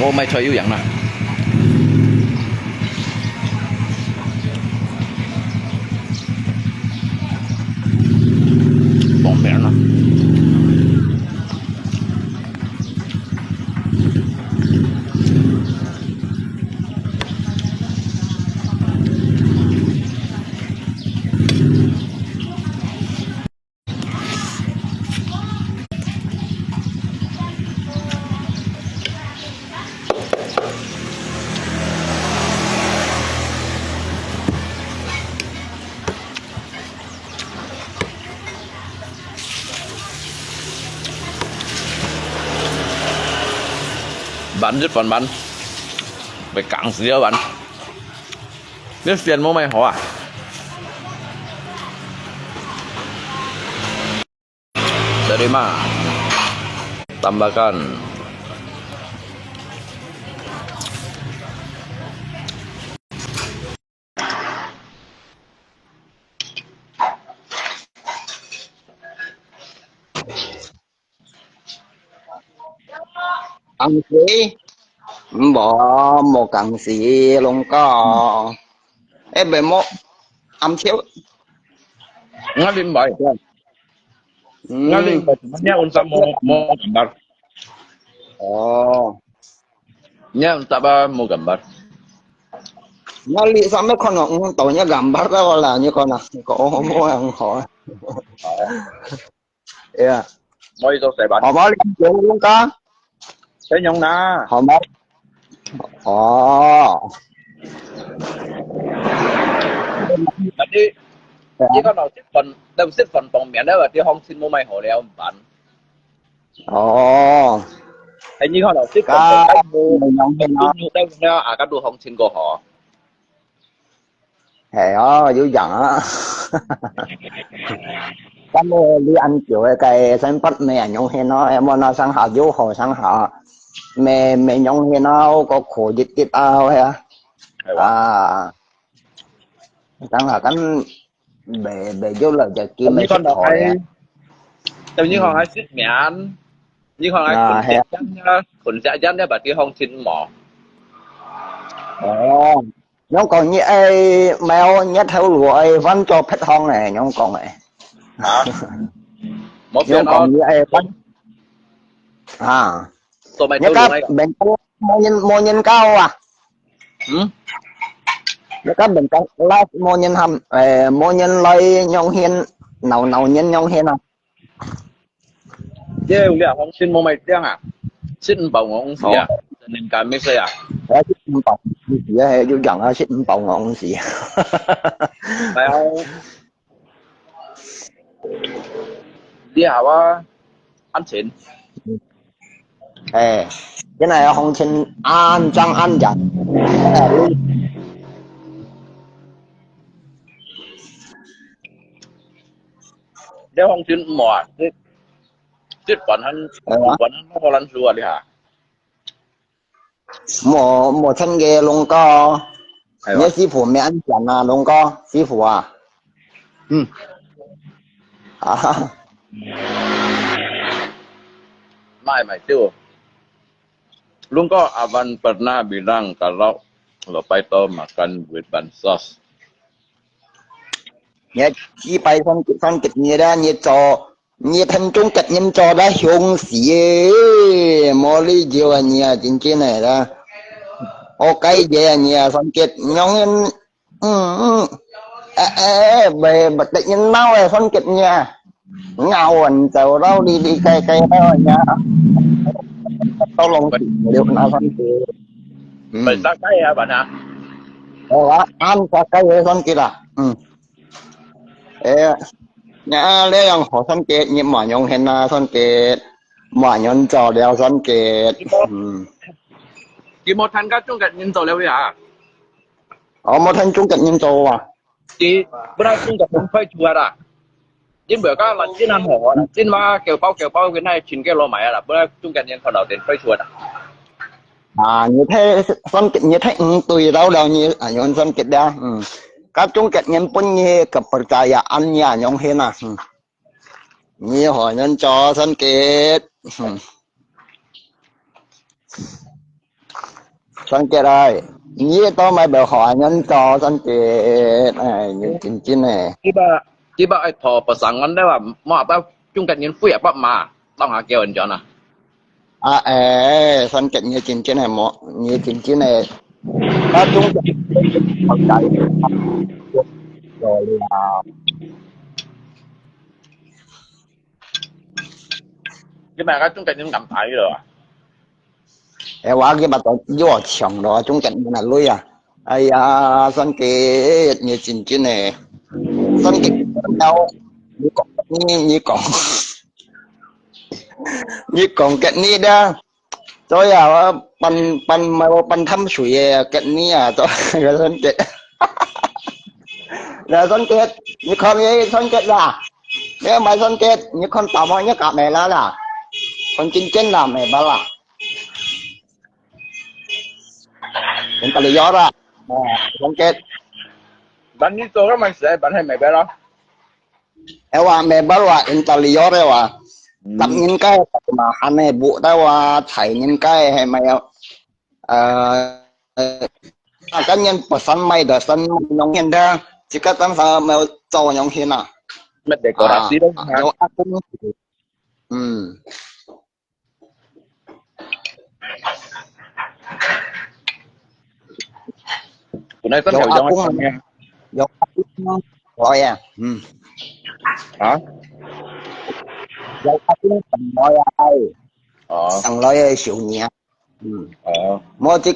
mua mai cho yếu dạng nè bỏng mẹ nó bắn rất phần bắn phải cẳng xíu bắn nước tiền mua mày hả dari mah tambahkan Ăn xí bỏ một cặn xì luôn có em về một âm xíu ngalin bay ngalin ừ. bay nya unta mau gambar Ồ nya unta ba mau gambar nó li sao mấy con ngọn tội nhá gầm bắt đó là như con nào cổ không có ăn họ yeah. mau itu saya ban Họ mới đi chỗ luôn có saya nyong na họ mới ồ tadi chỉ có nào xếp phần bằng miệng đó vàที่ห้องxin mua mày hỏiแล้วbạn ồ hình như họ nào xếp phần có bằng mua mình nhận cầm bên tu nó nhu đâu nha à các đồ không xin của họ hè ó dữ dằn á cái đi ăn kiểu cái sản phẩm mẹ nhung hay nó em nó sang họ vô hồ sang họ mẹ mẹ nhung hay nó có khổ dịch dịch ao hay à sang họ cánh bề bề vô lời giờ kia hình như mẹ con xích nào hỏi hay à hình như họ ừ. hay xếp miệng như họ hay À, hay khuẩn sẽ dán nha bàที่ห้องxin mỏ ồ nó còn như ai mèo nhất theo lụa vẫn cho phép hông này nó còn này hả một nó phiên nó còn như ai vẫn à tụi mày nhớ theo luôn các ấy bệnh mô nhân cao à ừ nhớ các bệnh cao lá mô nhân hầm mô nhân lây nhông hiên nào nào nhân nhông hiên à chứ liệu không xin mua mày tiếng à xin bảo ngọn gì ồ à nên cả mấy xe à đấy xích bọc gì á vô dần á xích bọc ngon gì mày không đi hả ba ăn xịn cái này không xin ăn chăng ăn dần nếu không xin mỏ chết quán hắn nó có lăn rùa đi hả một một thân ghê luôn có hay nhớ quá sư phụ mẹ ăn chắn à luôn có sư phụ à ừ à mai mày tiêu luôn có Avan pernah bilang kalau lepai to makan with bansos nhớ chỉ bay thân kịch như đó như trò như thân trung kịch nhân trò đã hiong xỉ mò lý diệu à nhà chính trên này đó ok về nhà thân kịch nhóm nhân về bật định nhân mau rồi thân kịch nha ngào anh tàu đâu đi đi cây cây đó nha tao lòng vậy liệu nào thân kịch vậy sao cái hả bạn hả đó ăn cả cây thân kịch à nhã lẽ rằng họ thân kịch nhưng mà nhung hen thân kịch mà nhung trò đeo thân kịch chỉ một thằng các trung cảnh nhìn tàu leo đi hả ở một thân trung kịch nhân trò à chỉ bữa nay trung cảnh không phải chùa à chính bữa các là chính ăn hổ là chính mà kiểu bao cái này chín cái lô máy là bữa nay trung cảnh nhìn phần đầu tiên phải chùa à à như thế thân kịch như thế tùy đâu đâu như à nhung thân kịch đó các trung kịch nhân pun như cặp percaya ăn nhà nhung hen à như họ nhân trò thân kịch สังเกตได้นี่ต้องไม่แบบหอยเงินจอสังเกตเงินจริงๆเนี่ย chỉ ba ai thò bờ sang ngón đấy mà bao chung cảnh nhân phu ya bắt mà tao hả kêu anh cho nè สังเกตเงินจริงๆเนี่ยหมอเงินจริงๆเนี่ยถ้าจุงจะเข้าใจเลย cái mà cái chung cảnh nhân cầm thấy rồi emว่าcái bà tôi vô chồng đó chúng cảnh là lui ai sân cái như chín chín này sân cái đâu như còn cái ní đó tôi pan pan mà pan thăm suy cái ní tôi rồi sân cái là sân cái như con ấy sân cái là nếu mà sân cái như con tao mà nhớ cả mẹ là con chín chín là mẹ bà là chúng ta lý do ra sân cái bạn như tôi cái mày sẽ bạn hay mày bé đó ewa me balwa interior ewa tập những cái mà anh này bộ đó wa thấy những cái hay mà cái nhân person may được sân nhung hiện ra chỉ có tấm sao mà cho nhung hiện à mày để có đặt gì đâu do aku bữa nay có hiểu cho anh nghe do aku rồi hả do aku nói ai thằng nói xỉu nhẹ mua chỉ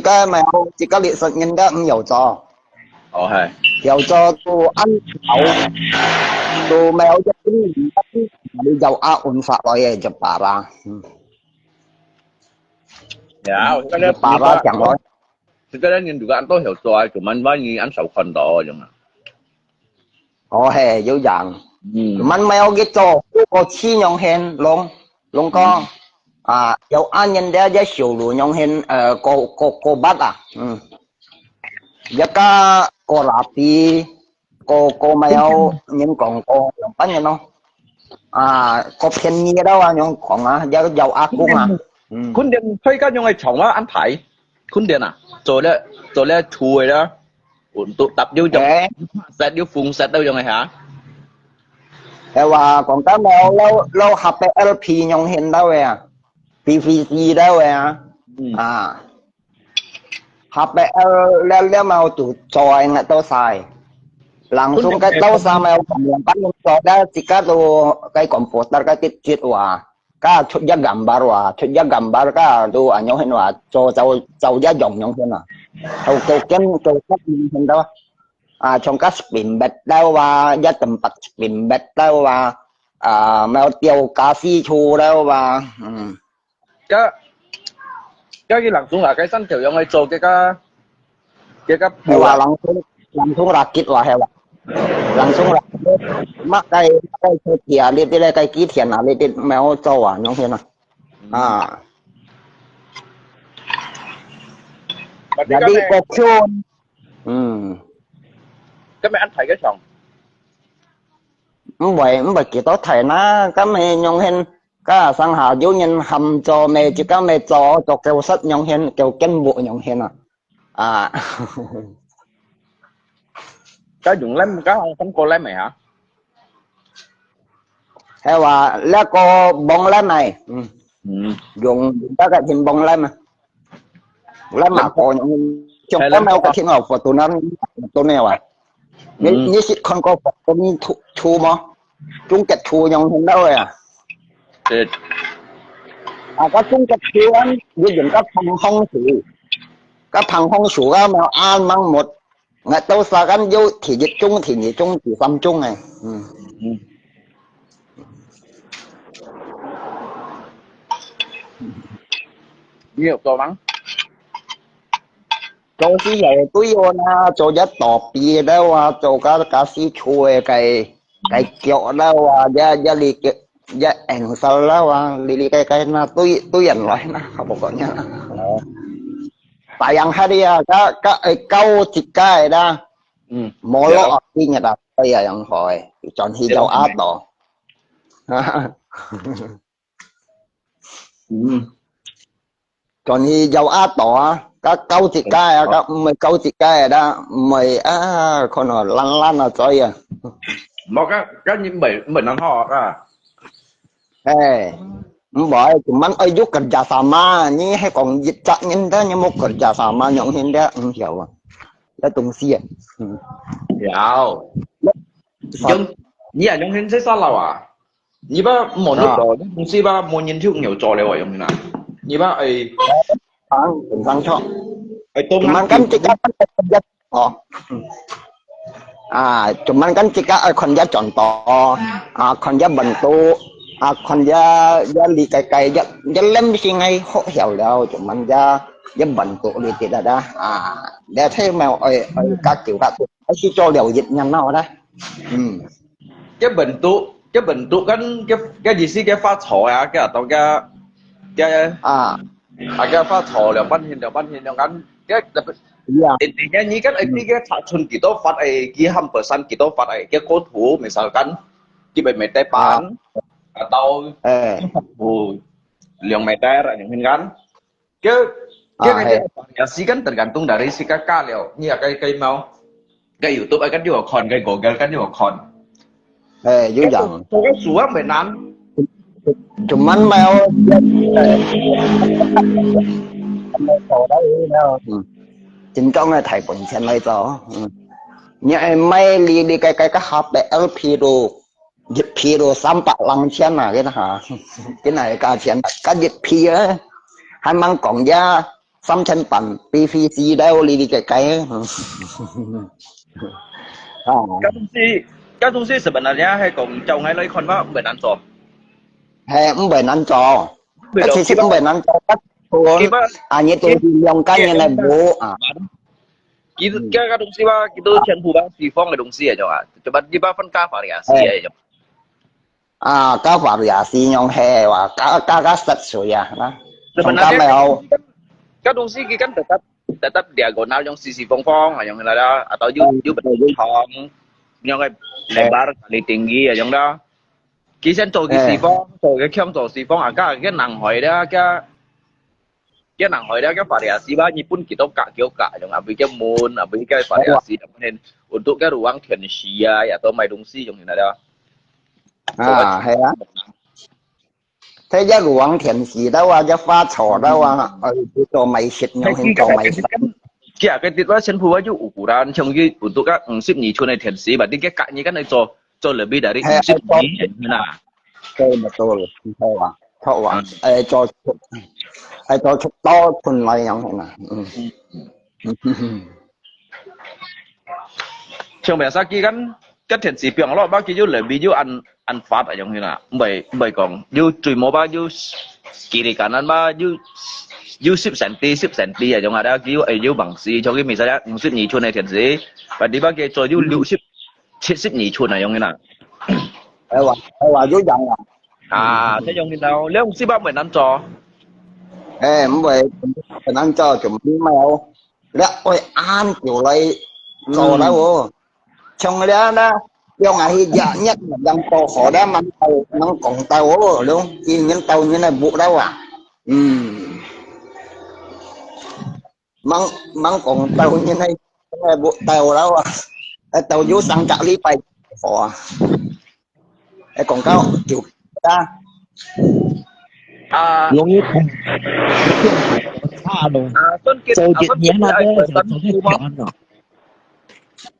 có mà chỉ có liệt sự nhân đó không hiểu cho hay hiểu cho tôi ăn hậu tôi mèo cho tính đi dầu ổn phạt rồi chụp bà ra ya cái đó bà ra chẳng nói cái đó nhìn juga anh tôi hiểu rồi tụi mình bao nhiêu anh sầu phần đó rồi mà hè dữ dàng mình mèo cái cho có chi nhông hen long con dầu ăn nhân đó giá xỉu lù nhông hen cô bắt giá cả cô rapi cô mèo nhưng còn cô làm bánh như nó có thiên nhiên đâu nhưng còn giá dầu ác cũngคุณเดียนเคยก็ยังไงช่องว่าอันไถคุณเดียน做咧處嘅啦tụ tập vô trong set vô phun set đâu trong này hảแต่ว่าcòn cái mèo lâu học cái LP nhông hiện đâu vậy PVC đâu vậy học cáiแล้วmèo tụ tròi ngay tao xài langsung cái tao xài mèo cầm yang kan tròi đó chỉ cái tu cái komputer cái tiết wa cái chụp giá gambar wa chụp giá gambar cái tu nhông hiện wa cho giá dòng nhông hiện đâu cái hiện đâu trong các spin bed đâu giá tầm bạc spin bed đâu mèo tiêu cà phê chu đâu cái lần xuống là cái sân tiểu trong này做cái là lần xuống là kít là heo lần xuống là mắc cái thiệt đi đây cái kít thiệt nào đi mèo cho nhông hiện jadi kokon cái mẹ anh thấy cái chồng không vậy chỉ có thể nó cái mẹ nhông hen cái sang hà dấu nhân hầm cho mẹ chỉ có mẹ cho kêu sắt nhông hen kêu cân bộ nhông hen cái dùng lem cái không cô lem mày hả hay là lá cô bông lem này dùng các cái hình bông lem mà cô trong cái mèo cái thiên ngọc của tụi nào như con có con thu mà chúng kẹt thu nhau không đâu có chúng kẹt thu anh như những các thằng không sủ cái mèo ăn mang một ngày tao xa gắn vô thì dịch chung thì xăm chung này nhiều to lắm cho cái này túi vô na cho giá tọt bì đâu cho cá sĩ chui cái kiểu đâu giá lì giá ảnh sao đâu lì cái na túi ảnh lại na không có nhá tại ăn hay đi cái câu thịt cái đó mỗi lọ ở đi nhà đặt bây giờ ăn hỏi chọn hi dầu áp đó cho như dầu á tỏ các câu chỉ cái các mày câu chỉ cái đó mày con nó lăn lăn nó chơi à mà cái như mình ăn họ à ê bỏ chúng mình ở giúp cần trả sama như hay còn dịch chắc nhân đó như một cần trả sama nhộng hiện đó hiểu à đó tung xiên hiểu nhưng như là trong hình sẽ sao nào à như ba một lúc đó công ty ba một nhân thiếu nhiều trò này vậy không nào như ba ấy tăng cho tôm chúng mình cần chỉ cái con giá chúng mình cần chỉ cái con giá chọn to con giá bẩn tu con giá lì cay giá lem xí ngay họ hiểu đâu chúng mình giá bẩn tu lì thì đó để thấy mà các kiểu các cái cho đều dịch nhăn nào đó cái bệnh tụ cái gì xí cái phát thổ à cái tao cái phát thổ là ban hiện là cái intinya ini kan cái phát chun kita phát ấy cái 100% kita phát ấy cái cố thủ misalkan cái bệnh mete pan atau liang meter yang kan cái variasi kan tergantung dari si kakak liao như là cái mau cái YouTube kan juga kon cái Google kan juga kon dữ dằn cái số về nan chúng mình mèo chính trong này thầy còn xem lại cho như em may đi cái hộp để LP đồ dịch P đồ xăm bạc lăng trên là cái hả cái này cả chuyện cái dịch P á hay mang còn giá xăm chân bằng PVC đâu đi cái cái东西sebenarnya hay còn trong hay lấy con vào bệnh ăn trò hay bệnh ăn trò cái gì cũng bệnh ăn trò các tuần như tôi dùng cái này bố cái东西吧kita全部吧西方的东西aja啊coba kita phân variasi aja các variasi yang hay và các set suy đó sebenarnya cái东西kan tetap diagonal yang sisi phong yang ada atau you bentuk yang lebar kali tinggi yang đó kỹ sinh做嘅地方做嘅腔做地方cái năng hỏi đó cái năng hỏi đó cái variasi ba Jepun kita yang ambil cái moon ambil cái variasi dan untuk cái ruang tensia atau mai dongsi yang ada hay đó thế giá ruộng thiền gì đó giá pha trò đó cho mày xịt nhau hình cho mày cái tiết đó sinh phu ju ukuran trong cái untuk các 12 寸的天使berarti cái kakaknya kan做lebih dari 12 nah betul cho to thuần này yang hình trong biasa kan cái thiên sĩ biang lo ba cái ju lebih ju ăn phát ở trong như nào bởi còn ju chui mô ba ju kiri kanan ba ju 10 cm ở trong ada ju bằng gì cho cái mình sẽ 12 寸的天使và đi ba cái cho ju 70 寸ở trong như nào ju dần thế trong như nào nếu không ba mình ăn trò mình ăn cho chúng mèo đó ôi ăn kiểu này trò đó trong đó do ngày dạ nhất là dân to họ đã mang tàu mang còn tàu đúng chi những tàu như này buộc đâu mang còn tàu như này buộc tàu đâu tàu vô sang trả lý bay họ còn cao kiểu ta luôn như rồi chuyện nhé mà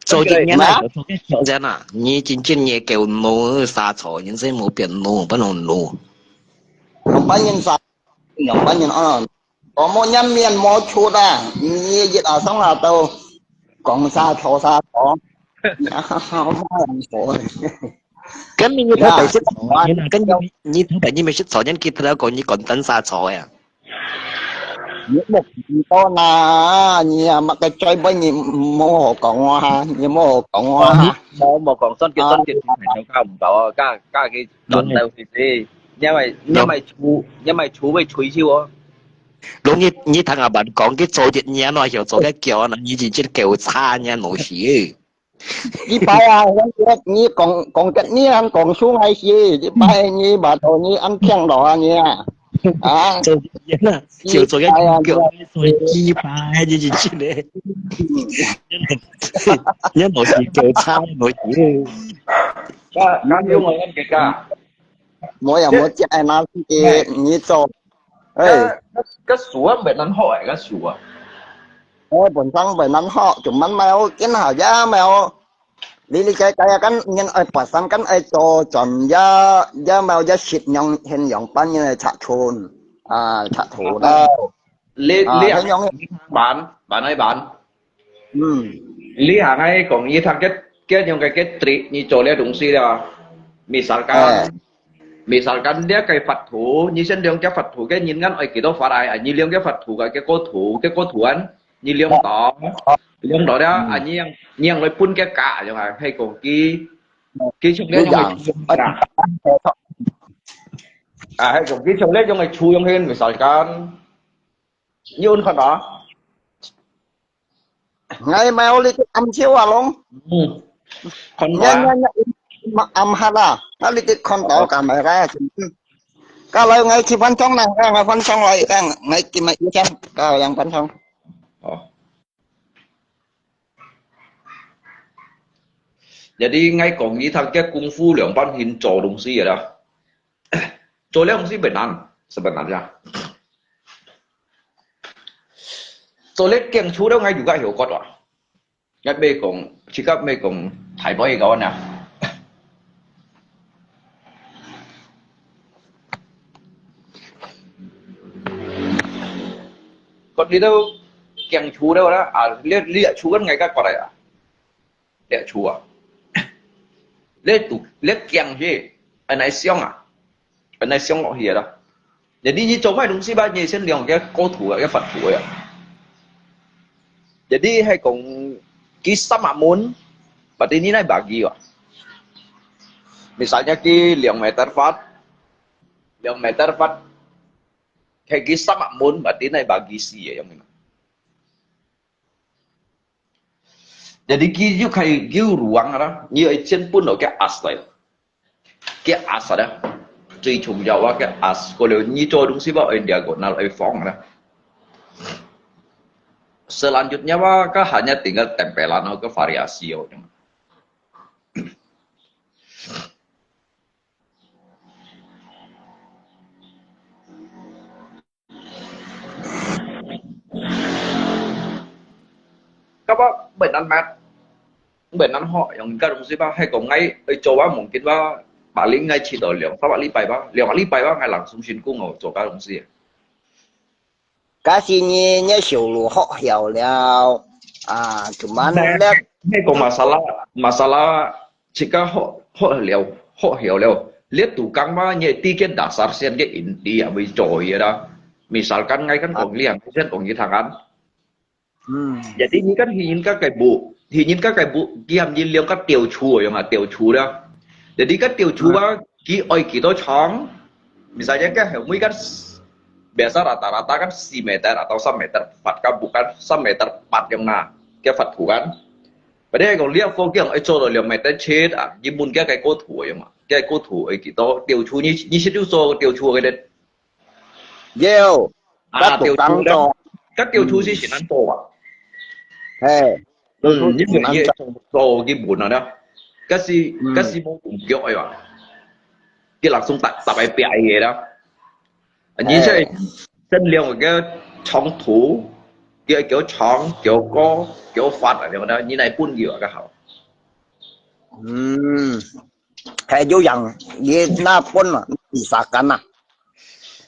做一年来做个挑战啊！你真正也给我弄杀草，人生没变弄，不能弄。không bao nhiêu sao, không bao nhiêu có một nhân miền một chút như vậy ở xong là tao còn xa thọ không làm khổ. Cái mình như thế phải xích thọ, cái như thế phải như mình xích thọ nhân kia thôi còn như còn tấn xa thọ à. Những một to là như mà cái chơi bao nhiêu mô hồ cộng hoa như mô hồ cộng hoa một còn son kia phải không bảo cái chọn đâu thì nhưng mà chú với chuối chiêu lúc như thằng à bạn講cái做嘢嘢咯，又做cái kiểu啊，以前即叫差嘢冇事。đi bay như còn cái như ăn còn xuống hay gì đi bay như bà thôi như ăn khen đỏ như à 做嘢啦，就做一腳水雞排呢啲出嚟，一路是腳叉冇嘢。Ka yung ngayon ka. mỗi giờ mỗi chạy nào thì như cho ê Cái sủa bênนั้นhỏi cái sủa. ê bọn thằng bênนั้นhọ chúng mình mèo cái nào giá mèo đi đi cái kan nhân ai bắt sang kan ai cho chọn giá mèo giá xịt nhong hiện nhong pan như này chặt thôn à chặt thổ đó Lý à thấy nhong bạn ơi bạn. ừ Lý hàng ấy cũng như thằng cái yung cái trick như chỗ lấy đúng gì đó. Misalkan dia kayak Phật thủ như sen liang cái Phật thủ cái nhìn ngắn ở kỳ đó Phật ai như liang cái Phật thủ cái cố thủ anh như liang đó đó như yang lấy pun cái cả chẳng hạn hay còn cái trong đấy hay còn cái trong đấy trong này chui trong hen misalkan như con con đó ngay mèo đi âm chiếu à luôn con nhanh âm ha là nó đi cái con tàu cả mày ra cái lời ngay khi phân xong này ngay phân xong rồi ngay khi mày yêu chân cái yang phân xong jadi ngay còn như thằng cái功夫2班 hin 做東西嘅啦，做呢東西sebenarnya，做呢鏡出到ngay juga hiệu果啊，一咩講，即刻咩講提波嘢講啊，個你都鏡出到啦，啊，你出緊ngay cái過嚟啊，你出啊。lihat yang je, anai siang ngọc hiền đó. Jadi như trong mấy đúng sĩ ba như xin liền cái cố thủ cái Phật thủ ấy. Jadi hay còn cái sama mun, berarti ini naik bagi ya. Misalnya cái liang meter Phật, kayak cái sama mun, berarti naik bagi si ya yang ini. Jadi kyu kayak kyu ruang đó, như ở trên pun ở cái as này, cái as đó,最重要啊cái as，嗰度你做東西吧，ở diagonal ở form đó. Selanjutnya bah, kan hanya tinggal tempelan atau ke variasi ya. Các bác bệnh ăn họ yang các đồng chí ba hay có ngay ở chỗ ba mungkin ba bà lý ngay chỉ đổi liệu pháp bà lý bài ba ngay langsung xin cung ở chỗ các đồng chí cái gì như sầu lúa họ hiểu了à chúng mình hay có masalah jika họ hiểu liệu lihat tukang ba như tiket dasar sen cái inti ya với trội ya đó misalkan ngay kan còn lihat sen còn như thằng ăn jadi ini kan ingin các bu kiam nhìn liang các tiểu chu ya mà tiểu chu đó jadi các tiểu chu ba ki oi ki to chong misalnya kan helmi kan biasa rata-rata kan 4 meter atau 3 meter Phật kan bukan 3 meter 4 yang na cái Phật thủ kan đây còn liang phong kiang oi cho rồi 2 meter chết à như mun cái cố thủ ya mà cái cố thủ oi ki to tiểu chu như sẽ cho tiểu chu cái đấy nhiều các tiểu chu đó các tiểu chu sẽ ăn to à những người như đồ cái bún nào đó cái gì món bún kiểu ấy mà cái lạc sung tập bài bẻ gì đó như thế chân liều cái chống thủ cái kiểu chống kiểu có kiểu phát ở đó như này bún gì ở cái hậu hay vô rằng như na bún mà bị sạc cắn à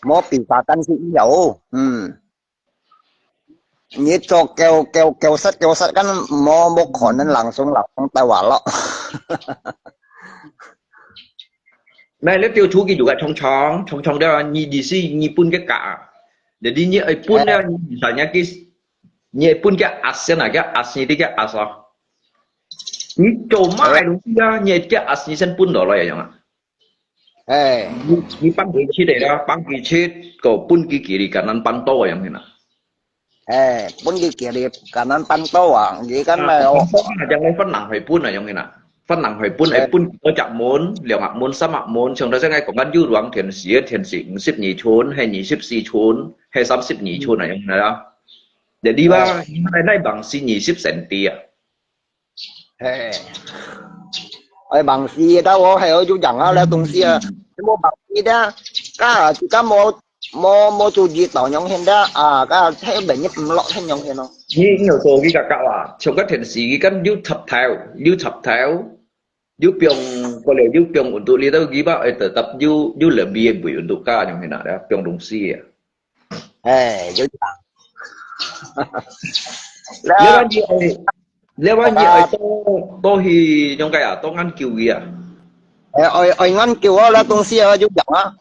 mó bị sạc cắn thì nhiều như cho kêu sắt cái mò một khoản nên langsung tay quả lọ này lấy tiêu chú cái juga chong đó như gì như pun cái cả để đi như ấy pun đó misalnya cái như pun cái as này cái as như cái as à như chỗ mai đúng chưa như cái as như sen pun đó là vậy à như băng kỳ chi đấy đó băng kỳ chi có pun kỳ kỳ cái nan pan to vậy nào pun di kiri kanan pantau vậy kan mèo jangan lấy phân nặng phải pun là giống như nào phát nặng hỏi pun ai pun có chạm môn liệu ngạc môn sắp ngạc môn trong đó sẽ ngay có ngăn du ruộng thiền sĩ ship nhị chốn hay nhị ship si chốn hay sắp ship nhị chốn này không đó để đi ba này này bằng si nhị ship senti à ở bằng si đó hay ở chỗ chẳng á là tung si à mua bằng si đó cả chỉ có mua chủ gì tàu nhông hiện đó à cả thấy bệnh nhất lọ thấy nhông hiện không như nhiều số cái cả à trong các thiền sĩ cái căn du thập theo du piong có lẽ du piong untuk lihat ghi ba tetap du lebih untuk ka yang hendak dah piong dong si à chỗ chẳng nếu anh như to thì trong cái à to ngăn kiều gì à ở ngăn kiều là tung si ở chỗ chẳng á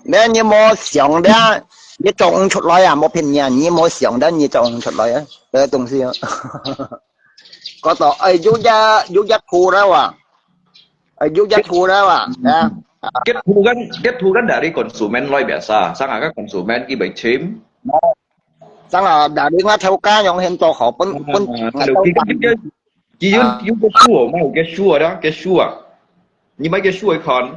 nếu như mua xưởng đó như trồng出来啊冇便宜你冇想到你trồng出来啊cái tung si có tao ở chỗ gia khu đó à ở chỗ gia khu đó à kết thu kan dari konsumen loy biasa sang các konsumen ki bai chim sang là đã đi ngã theo cá nhông hiện cho họ vẫn đầu tiên chỉ dùng cái sủa mà cái sủa đó cái sủa như mấy cái sủa còn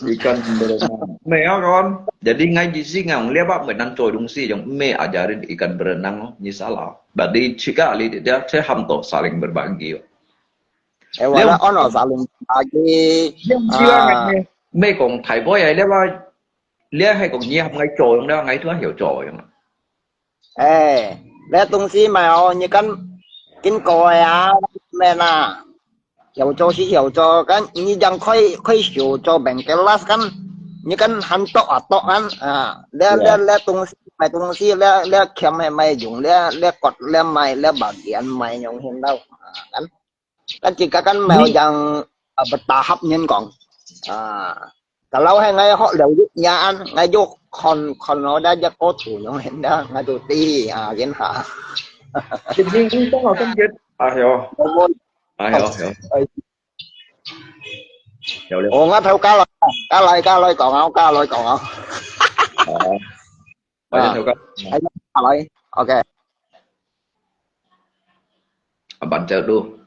ikan berenang mẹ con jadi ngaji sih ngang lihat pak berenang coy dong sih yang me ajarin ikan berenang ni salah berarti jika ali dia saya hamto saling berbagi nếu là ono saling berbagi me còn thầy bói ấy lihat hay còn nhiều ngay trồi không đó ngay thứ hiểu trồi không để tung si mà như cái còi à mẹ nà hiểu cho cái như đang khơi hiểu cho bệnh cái lát cái như cái hắn to ăn à để tung si để kem mày dùng để cọt để mày để bảo kiện mày nhung hiện đâu cái chỉ cái mèo đang bật tà hấp nhân còn cả lâu hay ngay họ đều giúp nhà ăn ngay vô còn nó đã có thủ nó hiện đó ngay đầu ti kiến hả thì nhưng có nào không biết hiểu ồ ngắt theo cá lôi còn không theo cá lôi ok bạn chờ luôn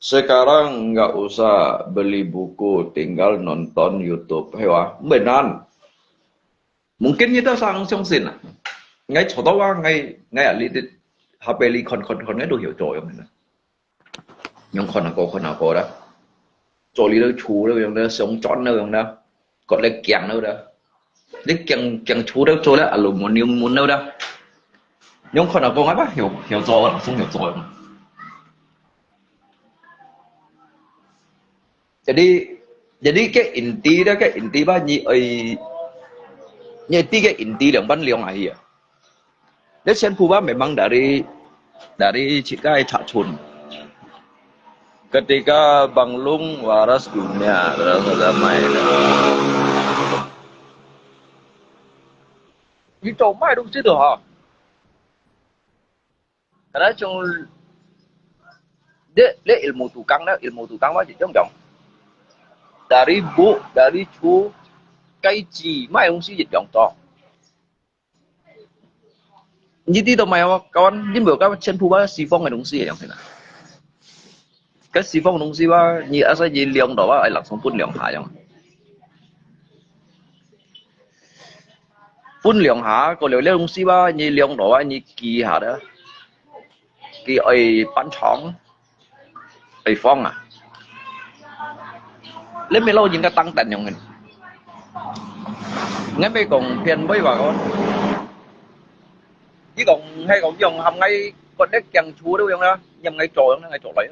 sekarang nggak usah beli buku tinggal nonton YouTube hewa benar mungkin kita sang trong xin à ngay chỗ đó ngay ở lít HP li con ngay đồ hiểu rồi không nhưng con nào có đó chỗ li đó chú đó không đó sống chọn đâu không đó còn lấy kẹng đâu đó lấy kẹng chú đó chỗ đó aluminium muốn đâu đó nhưng con nào có ngay bác hiểu rồi không hiểu rồi jadi cái inti ba nyi cái inti yang ban liang aja. Dan Sen Purba memang dari Cikai Cakcun. Ketika Bang Lung waras dunia terasa damai. Ini comai dong sih doh. Karena trong dia ilmu tukang apa sih trong dari bu dari chú cái gì mà ông sử dụng to như tí đâu mày con những bữa các trên phu ba xì phong này đúng gì vậy cái xì phong đúng gì ba như ở gì liang đó ai làm xong phun liang hạ không phun liang hạ có liang đúng gì ba như liang đó như kỳ hạ đó kỳ ai bán chóng ai phong à lên mấy lâu những cái tăng tần nhung hình ngay bây còn phiền với bà con chứ còn hay còn dùng hầm ngay con đất chẳng chúa đâu không đó nhầm ngay trồi không ngay trồi lấy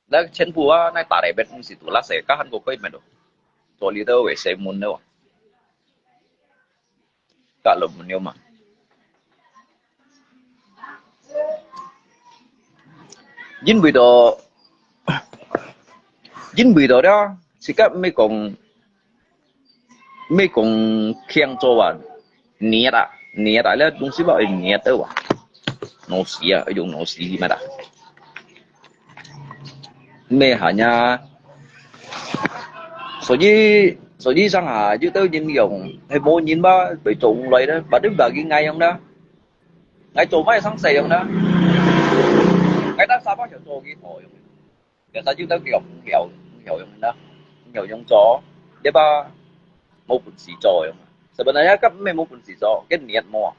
đó trên phùa này tả đẹp bên sĩ tụ lá sẽ các hắn có quên mà đâu trồi đi đâu về xe muốn đâu cả lùm nhiều mà dính bị đó chỉ các mấy còn khen cho bạn nhẹ đã là đúng sĩ bảo nhẹ tới à nó xí à dùng nó xí mà đã mẹ hả nha 所以上下要都應用係冇nhìn吧被做類đó bà đứng bà cái ngay không đó ngay做mấy sáng sớm không đó ngay ta sao bao giờ做cái thôi cái sao chứ tới kiểu hiểu hiểu用đó hiểu用咗一把冇本事做用sebenarnya kan咩冇本事做cái niat冇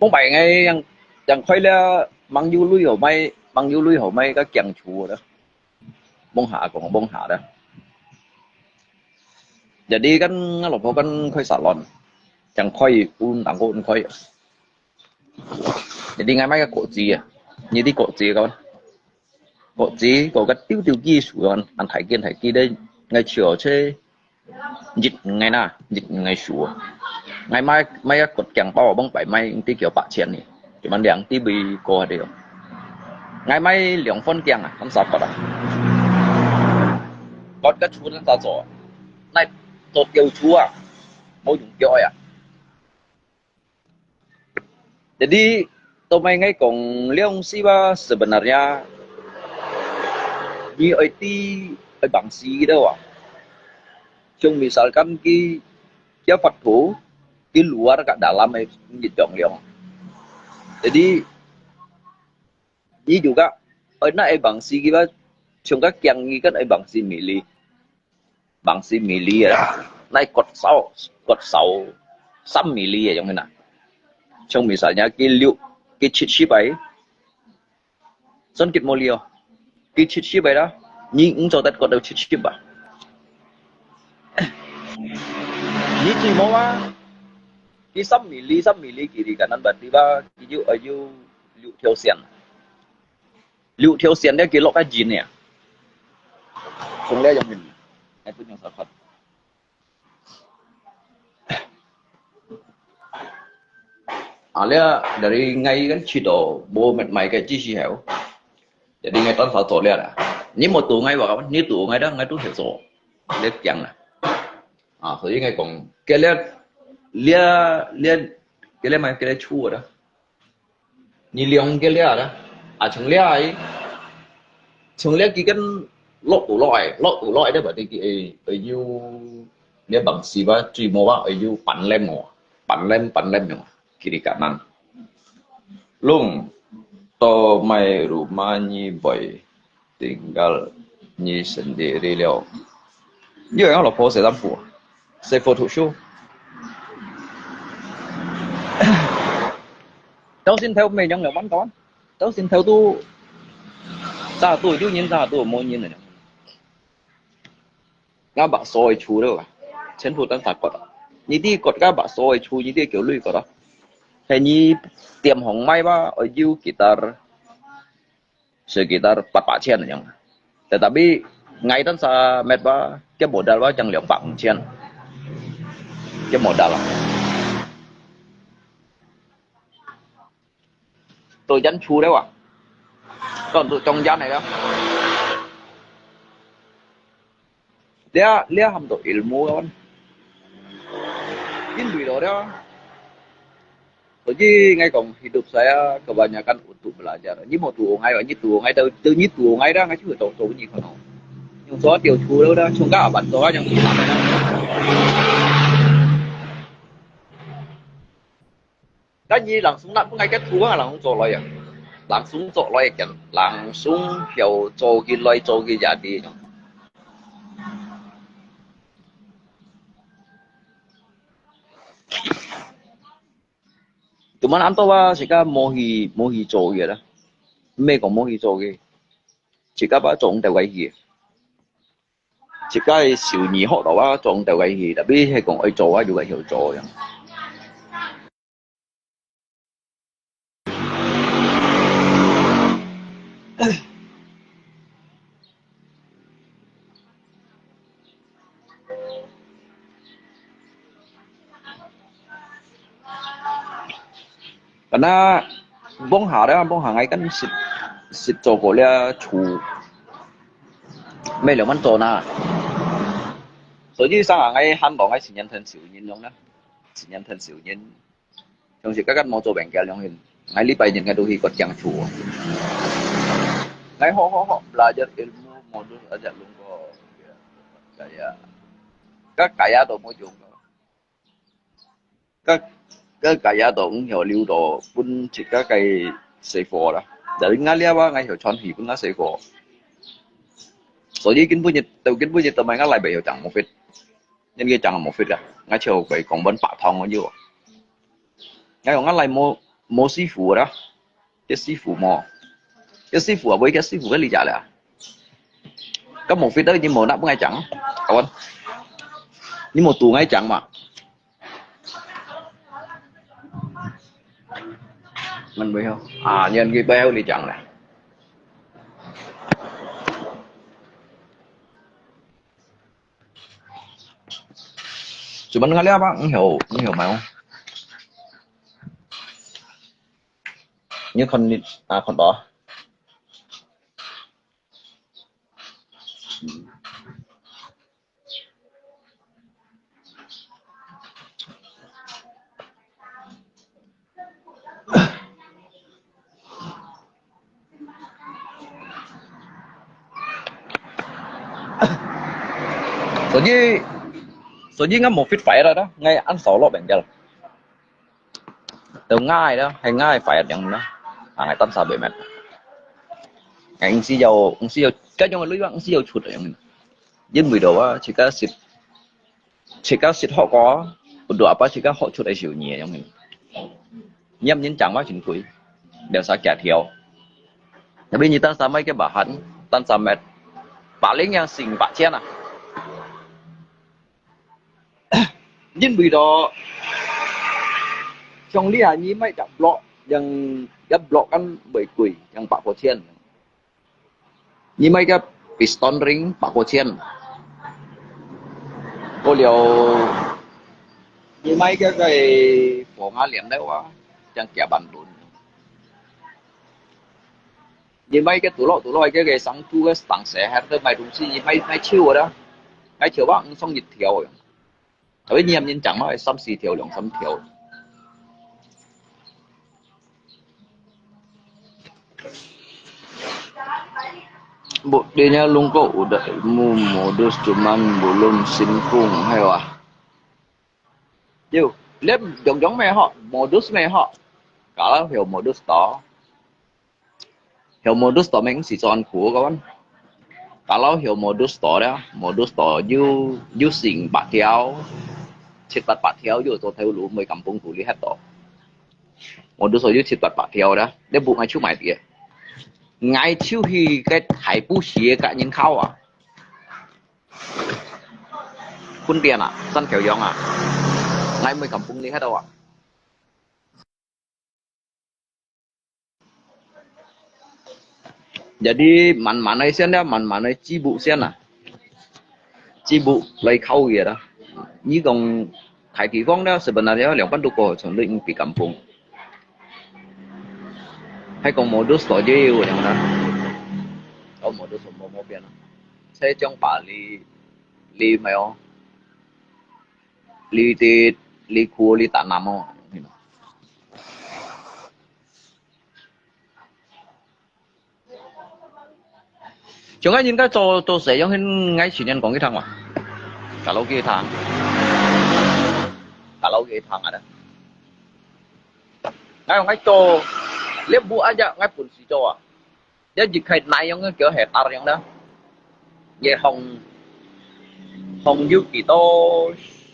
không phải ngay yang khơi là mang du lui hồ mây cái chẳng chùa đó bông hạ còn bông hạ đó jadi kan ngelopok kan khơi salon chẳng khơi un tặng un khơi jadi ngay mấy cái cổ gì à như đi cổ gì con cổ gì có cái tiêu tiêu kia xuống anh thấy kia đây ngày chiều chơi dịch ngày nào dịch ngày xuống ngày mai mấy cái cột chẳng bao bông bảy mai tí kiểu bạc tiền này thì mình đang tí bị co đều ngày mai lượng phân tiền à không sao cả đâu còn cái chú nó sao rồi này tốt tiêu chú à mau dùng chơi à jadi tôi may ngay cùng Leong Siva sebenarnya di IT bangsi đâu à chung misalkan cái Phật thủ cái luar kat dalam itu dong Leong jadi ini juga nak bangsi kita chung các yang ni kan bangsi mili ya naik cột sâu 3 mili ya yang mana chung misalnya cái chip ấy dân kịch mô liêu cái chip ấy đó nhưng cũng cho tất có đâu chip à như chỉ mô á cái 3 mili kiri kanan berarti ba cái ở lưu theo xiên đấy cái lỗ cái gì nè chung lẽ yang mình cái tuh yang salah alia dari ngay kan cido bo met mai cái chi si heo jadi ngay tan sao lihat à ni một tụ ngay vào ni tụ ngay đó ngay tu hiểu rồi lihat chẳng nè所以ngay còn cái lihat mai cái chua đó ni liang cái lihat đó chung lihat ấy chung lihat cái lót tụ loại đó bởi vì ở yêu lihat bằng gì ba chỉ mua ba ở yêu pan lem mà kiri kanan lung to mai rumah nyi boy tinggal nyi sendiri liao như anh老婆寫衫褲寫 photo show tao xin theo mày nhung là bắn con tao xin theo tu ra tu chứ nhìn ra tu mua nhìn này ngã bạc soi chú đâu à chân phụ tăng thật cột như đi cột ngã bạc soi chú như đi kiểu lưỡi cột đó hay như tiệm hồng mai ba ở dưới sekitar 400 yang tetapi ngay tan sa met ba cái modal ba chẳng lượng 400 cái modal tôi dẫn chú đấy à còn tụi trong gian này đó dia ham tu ilmu kan ini đó jadi ngay còn hidup saya kebanyakan untuk belajar. Ini mau tuh ngay ini tuh ngay từ như tuh ngay đó ngay chứ tổ tổ gì không? Nhưng số tiểu chú đâu đó, chúng ta ở bản số yang làm này đó. Cái gì langsung nak ngay cái thua là langsung做來啊，langsung做來嘅，langsung hiểu 做嘅來做嘅jadi. Tụi mình ăn to chỉ có mua hi做嘅啦，咩講冇去做嘅，chỉ có把種掉位嘅，只係小兒學到啊種掉位嘅，特別係講去做啊，要係要做嘅。Karena bông hà ngay kan sit cho ko le chu mấy lượng ăn trộn à 所以上ngay汉堡ngay sinh nhân thân xỉu nhân giống đó sinh nhân thân xỉu nhân trong sự các món做饼嘅兩hình ngay禮拜日ngay đôi khi có chẳng chủ ngay họ belajar ilmu modus aja lungko kayak kaya tổ môi trường các kaya tổ cũng hiểu lưu đồ pun chỉ các cái xây phò đó dari ngay lia ba ngay hiểu chọn thì pun ngay xây phò所以根本就咪ngay lại bị hiểu chẳng một phết nhân cái chẳng một phết à ngay chiều bị còn vẫn bạc thòng ở dưới ngay còn ngay lại mua sư phụ đó cái sư phụ mò cái sư phụ với cái sư phụ cái lý giải là có một phết đó nhưng mà nắp ngay chẳng các anh nhưng một tù ngay chẳng mà mình biết không nhân cái béo thì chẳng này cuman kali apa hiểu mày không như con đó所以ngắm một phít phải rồi đó ngay ăn sổ lọ bệnh giờ từ ngay đó hay ngay phải chẳng đó ngày tâm sao bị mệt ngày anh xí dầu cái trong lưới anh xí dầu chuột rồi nhưng mười đồ á chỉ có xịt họ có một đồ apa chỉ có họ chuột ấy chịu nhẹ trong mình nhâm những chẳng quá chính quý đều sao kẹt thiểuแต่bây giờ tan sao mấy cái bà hắn tan sao mệt bà lấy ngang xình bà chen à nhưng vì đó trong lý hà nhí mấy chậm lọยังgấp lọกันbởi quỷยังbạc của thiên như mấy cái piston ring bạc của thiên có điều như mấy cái phổ ngã liệm đấy quá chẳng kẻ bàn đồn như mấy cái tủ lọ cái sáng chu cái tảng xẻ hết cái mày đúng gì mấy chiêu rồi đó mấy chiều bác xong nhiệt thiểu rồi với nhiên nhân chẳng nói xăm xì thiểu lượng xăm thiểu bộ đi nha lung cậu đợi mua modus cuman belum sinkung hay là yêu lép giống mẹ họ modus mẹ họ cả là hiểu modus mình chỉ chọn của các bạn kalau hiểu modus đó modus you sing bạc theo chết bạc theoอยู่ตัว theo lũ mới kampung thủ lý hết đó modus you chết bạc theo đó để buộc ngay chú mày tiệt ngay chiếu thì cái hải bù xía cả những khâu à quân tiền à dân kiểu giống à ngay mới cầm bung đi hết đâu à jadi man sen đó man chi bụ sen à chi bụ lấy khâu gì đó như còn hải kỳ phong đó sebenarnya yang penduko chuẩn định bị cầm bung hay còn modus tổ dễ yêuอย่างนั้นcó modus một biển sẽ trong bà li mày không li khu li tận nam không chúng anh nhìn cái cho sẽ giống hình ngay chỉ nhân có cái thằng mà cả lâu kia thằng ở đây ngay ngay cho liếp bua aja ngay pun si cho à dia jika naik yang kiểu hektar yang đó về hồng du kỳ to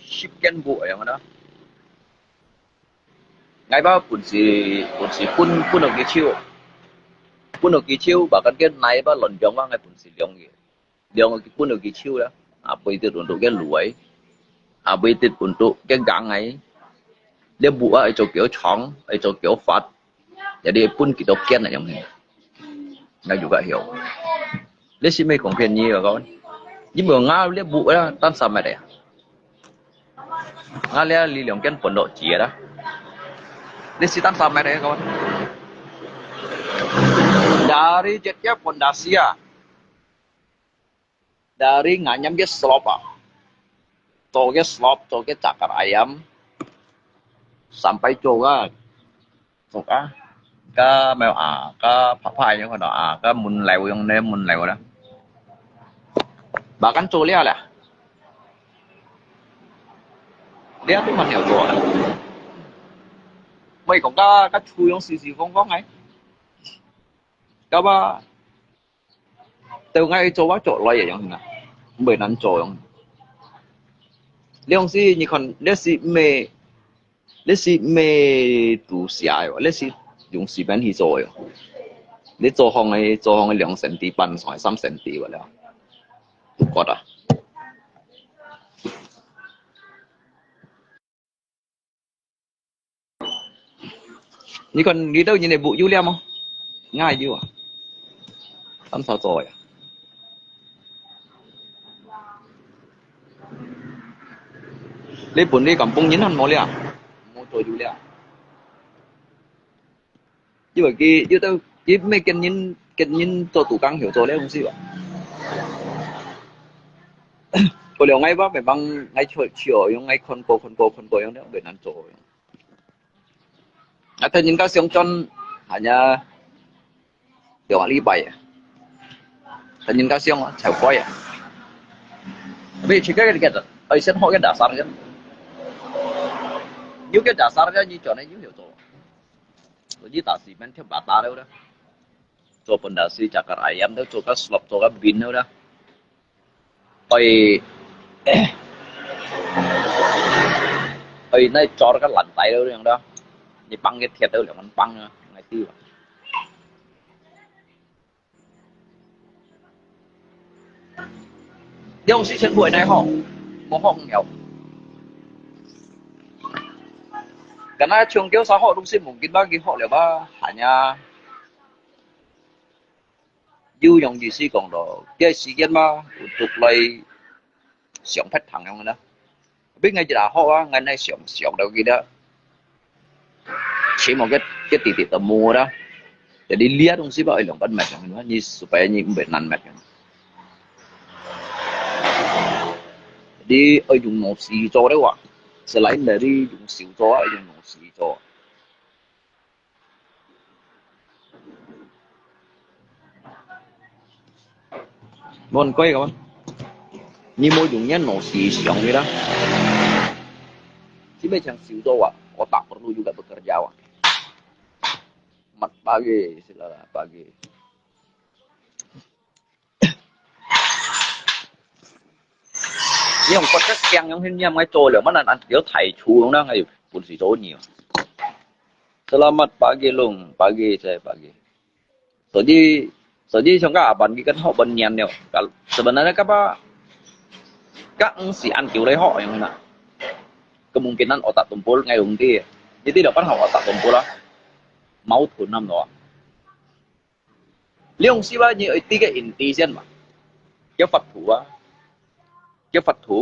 ship ken bụi yang đó ngay bao pun được cái chiêu bà con cái này bao lần giống ngay pun si giống gì giống cái được cái chiêu đó bây giờ untuk cái lưỡi bây giờ untuk cái găng ấy liếp bua ở chỗ kiểu trắng ở chỗ kiểu phật jadi pun kita kian yang ini nggak juga hiểu lihat sih mấy công nhiều kawan nhưng mà ngao lihat bụi đó tan sao mày đấy ngao lihat li lượng kian pun độ chia đó lihat sih tan sao mày đấy kawan dari jetnya pondasi ya dari nganyam dia slope 做嘅 slop 做嘅炸ayam sampai juga suka ke mèo ke papai những con đó ke mun lèo yung nem mun lèo đó bahkan colia lah dia tuh mana hiểu rồi mấy còn cái chui yung xì xì phong phong ấy các ba từ ngay chỗ quá chỗ lại vậy không nè bởi nắn chỗ không Leong si ni kon lesi me tu xia yo lesi用時間去做哟你做行嘅2成啲半上3成啲啦唔覺得你còn nghĩ đâu như này vụ dữ liệu không ngay dữ à làm sao rồi à lấy bốn đi cầm bông nhín hơn mỗi liền mỗi tuổi dữ liệu chứ bởi kia chứ tao chứ mấy kinh nhìn cho tủ căng hiểu rồi đấy không gì vậy có liệu ngay bác phải bằng ngay chiều yung ngay con cô yung đấy bị năn rồi thế những cái siêu chân hanya điều lý bảy thế những cái siêu chèo quay à vì chỉ cái ở sân hội cái đá sar chứ như cái đá sar như chỗ này như hiểu rồi như đá xi men theo bà ta đâu đó cho phần đá xi chả cả ayam đó cho các slop cho các bean đâu đó này cho cái lạnh tay đâu đó như băng cái thiệt đâu làมันbăng ngày tiêu nhưng sĩ trên buổi này họ không nghèo cái này trường kiểu xã hội đúng xin mungkin bagi họ là ba hanya dư dùng gì sĩ còn đó cái sĩ kiến mà untuk lấy sống phát thẳng không đó biết ngay chỉ là họ ngày nay sống đâu kia đó chỉ một cái tỷ tầm mua đó để đi lia đông sĩ bảo lòng bắt mệt nó như supaya như cũng bị năn mệt đi ở dùng nổ xì cho đấy quả sẽ lấy để đi dùng xỉu cho ở dùng nổ xì cho muốn quay không như mỗi dùng nhé nổ xì xỉu như đó chỉ mấy thằng xỉu cho quả otak perlu juga bekerja wah mat pagi sila pagi nhưng có các keng những hình như mấy trôi là mất là ăn kiểu thầy chú đó ngay buồn xì số nhiều selamat pagi luôn pagi saya pagi jadi trong các bạn cái họ bận nhàn nhiều sebenarnya các si ăn kiểu đấy họ yang mana kemungkinan otak tumpul ngay đúng kia jadi tidak pernah otak tumpul lah mau thun năm đó liong si ba như tiga inti sen mà cái Phật thủ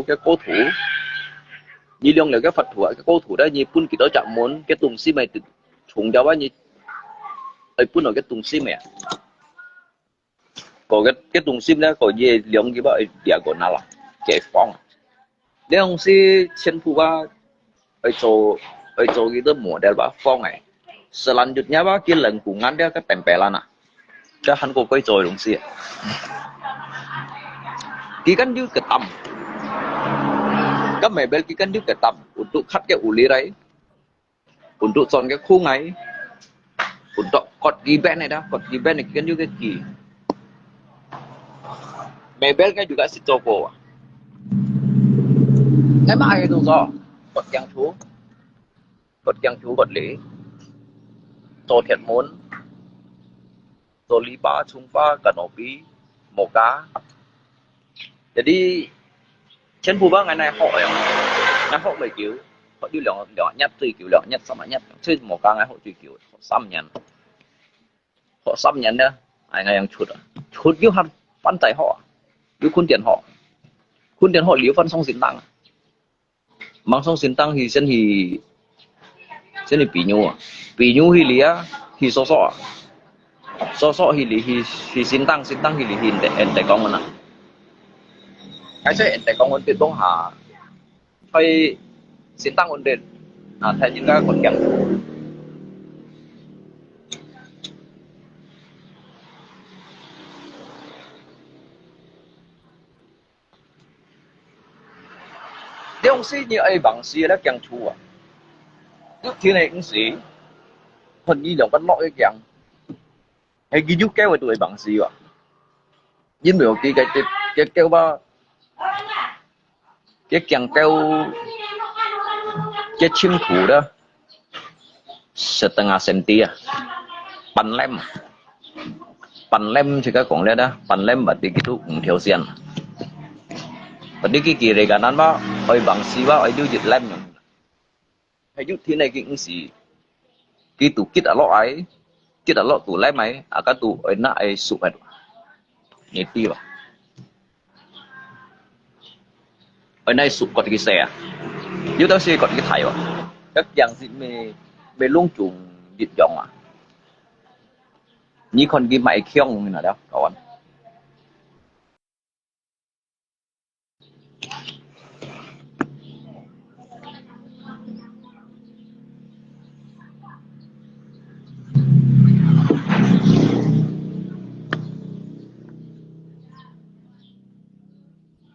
cái cố thủ như liong là cái Phật thủ cái cố thủ đó như pun kita chạm muốn cái tung si mày trùng cho bao như ấy pun ở cái tung si mày còn cái tung sim đó còn gì liong cái bao địa còn nào là cái phong liong si chân phu ba ở chỗ kita model ba phong này selanjutnya ba kia lengkungan dia ketempelan ah dah han ko koi rồi đúng sih kan dia ketam các mebel kan dia ketam untuk cut cái uli đấy untuk chọn cái khung ấy untuk cột giben này đó cột giben này kan juga ki mebel kan juga si toko cái mà ai itu so cột yang chú cột lý tô thiệt muốn tô lý ba chung pha kanopi mocha jadi trên phố ba ngày này họ mấy kiểu họ đi lỏng nhất tùy kiểu lỏng nhất sama nhất chứ mocha ngày họ tùy kiểu họ xăm nhẫn nữa ai ngày yang chuột kiểu hắn phân tay họ kiểu khuôn tiền họ liếu phân xong xin tăng mang xong xin tăng thì sen thì bị nhu thì lia thì so thì thì xin tăng thì hiện tại con mà cái sẽ hiện tại con muốn tuyệt bóng hà phải xin tăng ổn định theo những cái con kèm nếu ông sĩ như ấy bằng sĩ là kèm chú à lúc thế này cũng sĩ phần như lòng bắt lọ cái kèm hay ghi giúp kéo về tuổi bằng sĩ à nhưng biểu cái kêu ba cái kèm kêu cái chim thủ đó setengah senti ya pan lem juga kong lihat dah pan lem berarti gitu theo xiên berarti cái kiri kanan ba oi bangsi ba oi diujit lem hay jut thế này cũng gì cái tủ kít ở lọ tủ lem ấy cái tủ oi na ai sụp hết nhỉ ti ba oi nay sụp còn cái xe dưới đó xe còn cái thải ba các dạng gì mê luôn chuồng dịch dọn à như con ghi mày khiong như nào đó kawan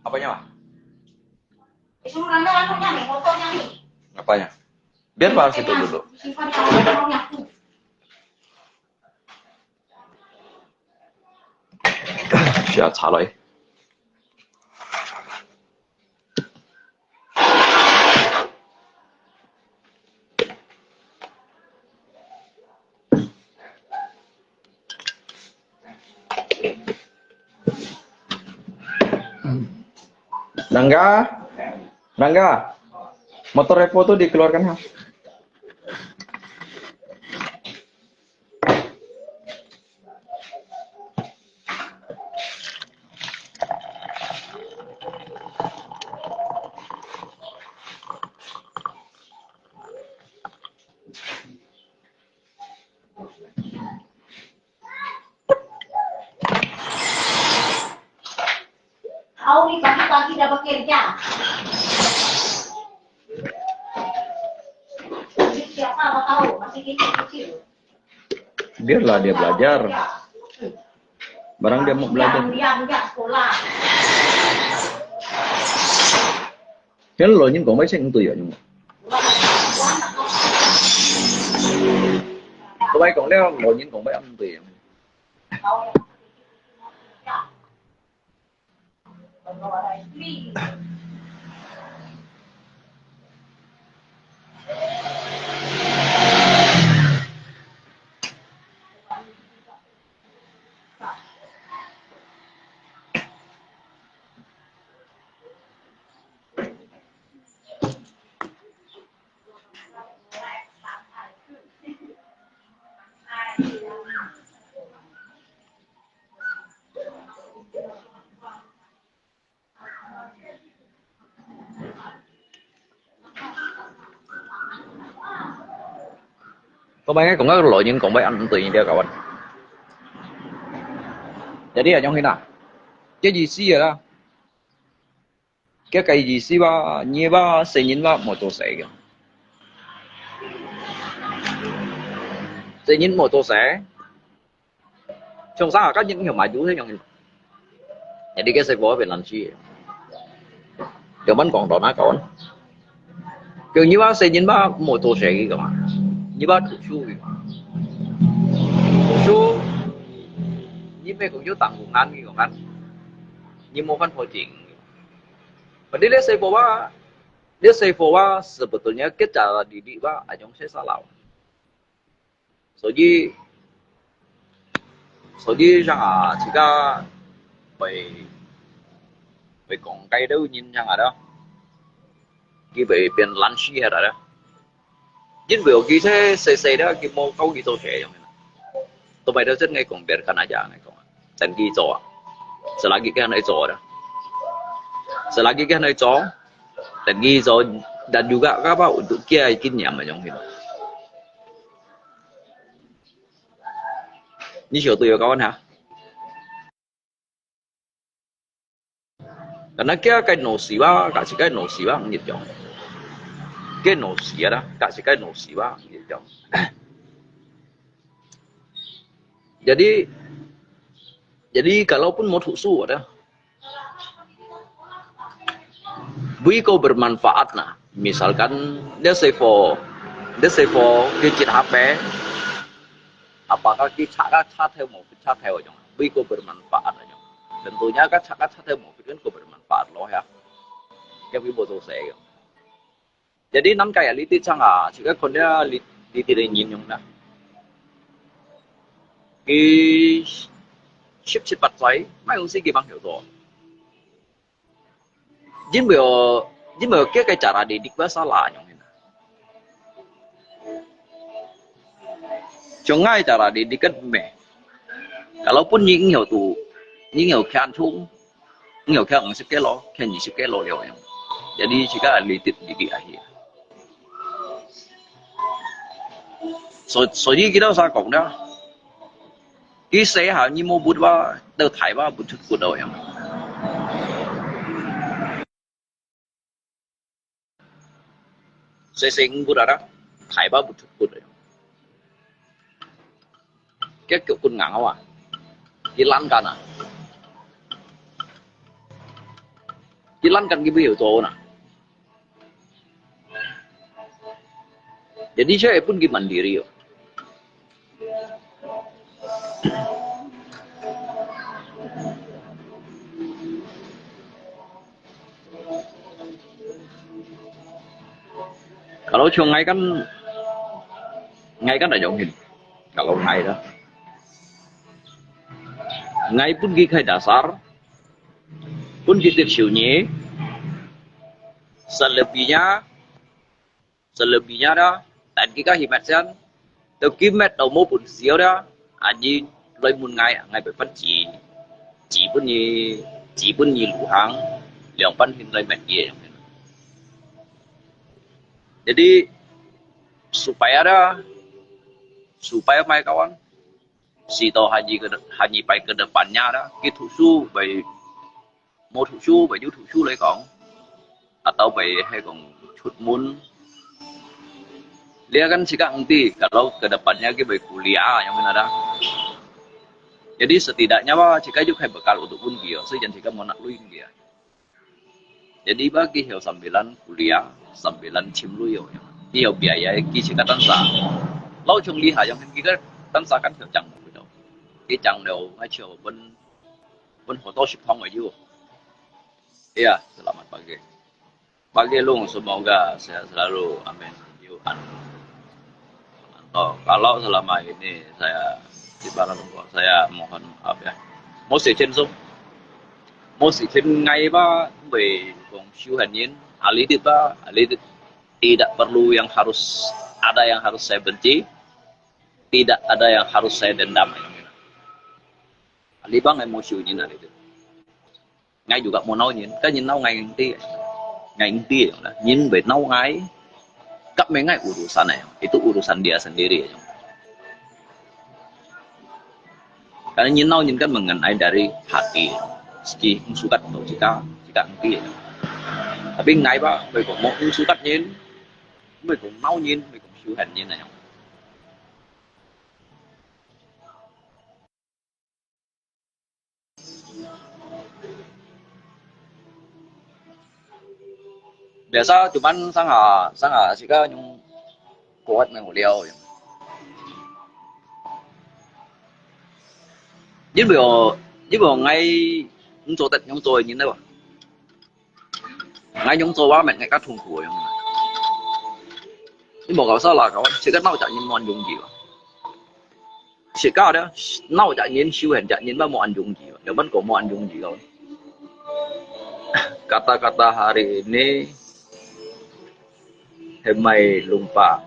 apanya Pak? Apanya? Biar Pak situ duduk. Siap saloi. Nangga, motor repo tuh dikeluarkan ha. Kau nih pagi-pagi udah bekerja. Siapa mau tahu masih kecil. Biarlah dia belajar. Barang dia mau belajar. Dia enggak sekolah. Thế là những con mấy sinh tùy ở nhưng mà. Tụi bay còn leo lội những con mấy âm tùy. Có mấy cái cũng có lội nhưng còn mấy anh tùy theo cậu anh. Jadi ở trong khi nào cái gì xí rồi đó cái cây gì xí ba nhẹ ba xây nhìn ba một tổ sẻ kìa xây nhìn một tổ sẻ trong xã các những hiểu mà chú thế nhung jadi cái xây phố về làm chi kiểu bắn còn đó ná cậu anh kiểu như ba xây nhìn ba một tổ sẻ kìa mà như ba thủ chu kìa thủ chu như mấy cũng chú tặng của anh kìa anh như một phần phổ chuyện. Jadi dia say bahwa sebetulnya kita didik Pak ở trong sách salah.所以rằng chỉ có về con cây đâu nhìn rằng ở đó cái về biển lan xí hết rồi đó. Chính vì cái thế say đó cái mô câu cái tổ trẻ trong này. Tụi bay đó rất ngay còn biarkan aja ngay còn. Dan gitu. Selagi kan itu ada. Selagi kan itu dan gitu dan juga apa untuk kia ikin nyaman yang ini. Như chiều tôi có hả? Karena kia cái nổ xí ba, cả chỉ cái nổ xí ba không nhiệt chọn. cái nổ xỉ đó cả cái nổ xỉ ba gitu. Jadi kalaupun mau tuksu ada Wiko bermanfaat nah misalkan dia save gadget HP apakah kita chat theo dong Wiko bermanfaat aja tentunya kan chat theo mobil kan bermanfaat loh ya cái Weibo tôi sẽ jadi năm cái lý tiết sang à chỉ các con dia lý tiết để nhìn nhung nè cái ship chip bật giấy mấy ông sĩ kỳ bằng hiểu rồi nhưng mà cái cara didik bahasa salah nyong Chongai cara didik kan meh kalaupun những hiểu khan chung những hiểu khan sẽ cái lo khan gì sẽ cái lo liệu jadi jika litit di akhir所以kita usah講啦cái xe hả như mua bút ba đâu thải ba bút bút đâu em xe sinh bút đó thải ba bút bút rồi cái kiểu con ngang không à cái lan can à cái lan can cái biểu đồ nè jadi saya pun mandiri yo kalau cuma ngay kan ada jauhin kalau ngay dah ngay pun gigi dasar pun gitu siunya selebihnya dah dan kita himat sen từ kimet đầu mô bún xíu đó anh lấy một ngày phải phát chỉ pun như lũ hàng liang pan hin lấy mệt gì jadi supaya mai kawan si tahu haji baik ke depannya dah kita thusu baik mau thusu baik juga thusu lấy còn atau baik hay còn chut mun dia kan jika nanti kalau kedepannya kita baik kuliah yang mana dah jadi setidaknya jika juga bekal untuk pun dia sehingga jika mau nak luin dia jadi bagi hal sambilan kuliah sambilan cimlu yo dia biaya jika tansa lâu chung lihat yang kita tansa kan kerjang begitu cái chẳng đều ngay chiều bên hồ tô ship thông ở dưới iya selamat pagi lu semoga sehat selalu amin Yuhan. Oh, kalau selama ini saya di Barangkok saya mohon maaf ya. Mau xin ngay ba về cùng siêu hành nhân alidit tidak perlu yang harus saya benci tidak ada yang harus saya dendam alibang ngay mau siêu nhân alidit ngay juga mau nấu nhân cái nhân nấu ngay inti là nhân về nấu ngay cấp mấy ngày urusan này itu urusan dia sendiri karena nhìn kan mengenai dari hati ski sukat atau jika nanti tapi ngay ba mình cũng một sukat nhìn mình cũng nấu nhìn mình cũng siêu hành nhìn này biasa cuman sangat jika yang kuat menguliau với bây ngay những chỗ tận những tôi nhìn thấy không ngay những tôi quá mẹ ngay các thùng củi nhưng mà sao là các chỉ có nấu chạy nhìn món dùng gì chỉ có đó nấu chạy nhìn siêu hình chạy nhìn bao món dùng gì nếu vẫn có món dùng gì rồi kata-kata hari ini Hemai lupa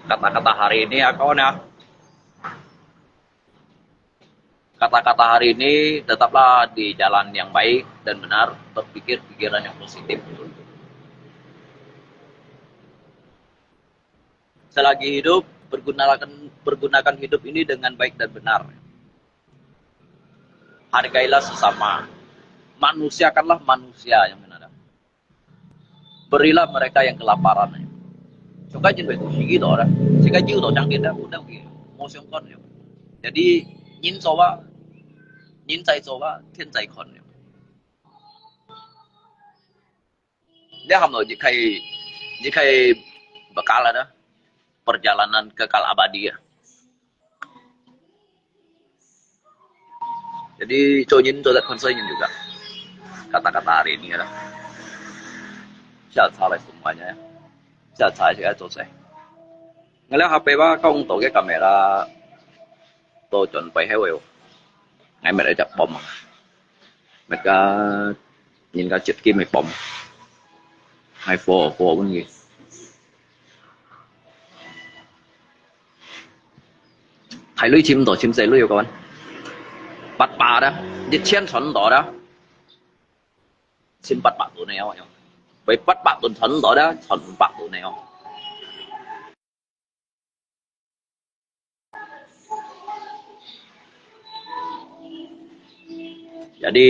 kata-kata hari ini kawan ya kata-kata hari ini tetaplah di jalan yang baik dan benar berpikir pikiran yang positif selagi hidup pergunakan hidup ini dengan baik dan benar hargailah sesama manusiakanlah manusia yang benar berilah mereka yang kelaparan. Chúng cái trên về suy nghĩ đó, thì cái chiêu đó chẳng tiền đó cũng đâu kì, mua xong con nhiều. Jadi nhìn số á, nhìn trái số á, thiên trái con nhiều. Dia hamil jika bekal ada perjalanan kekal abadi ya. Jadi coyin itu dat konselnya juga kata-kata hari ini ya. Sehat salah semuanya ya. Sehat salah sih selesai. Ngelihat HP ba không tổ cái camera tôi chuẩn bị hết rồi. Ngày mẹ đã chụp bom. Mẹ cả nhìn cả chụp kim mẹ bom. Hai phô cái gì. Thầy lưới chim tổ chim dây lưới các bạn. Bắt bà đó, giết chen chuẩn đó đó. Xin bắt bà tụi này không? Vậy bắt bà tụi chuẩn đó, chuẩn bà tụi này không? Jadi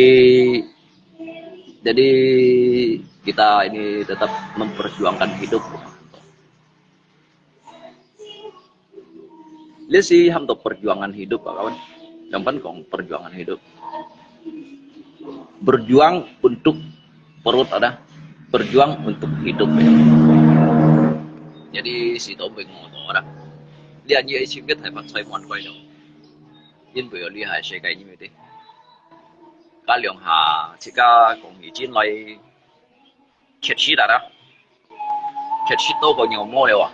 kita ini tetap memperjuangkan hidup. Ini sih untuk perjuangan hidup, Pak kawan. Yang penting perjuangan hidup. Berjuang untuk perut ada, berjuang untuk hidup. Ya. Jadi si Tom bingung đó. Dia như chỉ biết phải bắt xoay mòn quay đâu. Nhưng bởi vì hai sẽ cái như vậy. Cả lượng hà chỉ cả cùng ý chiến lại thiệt sĩ đã đó. Thiệt sĩ đâu có nhiều mồi à.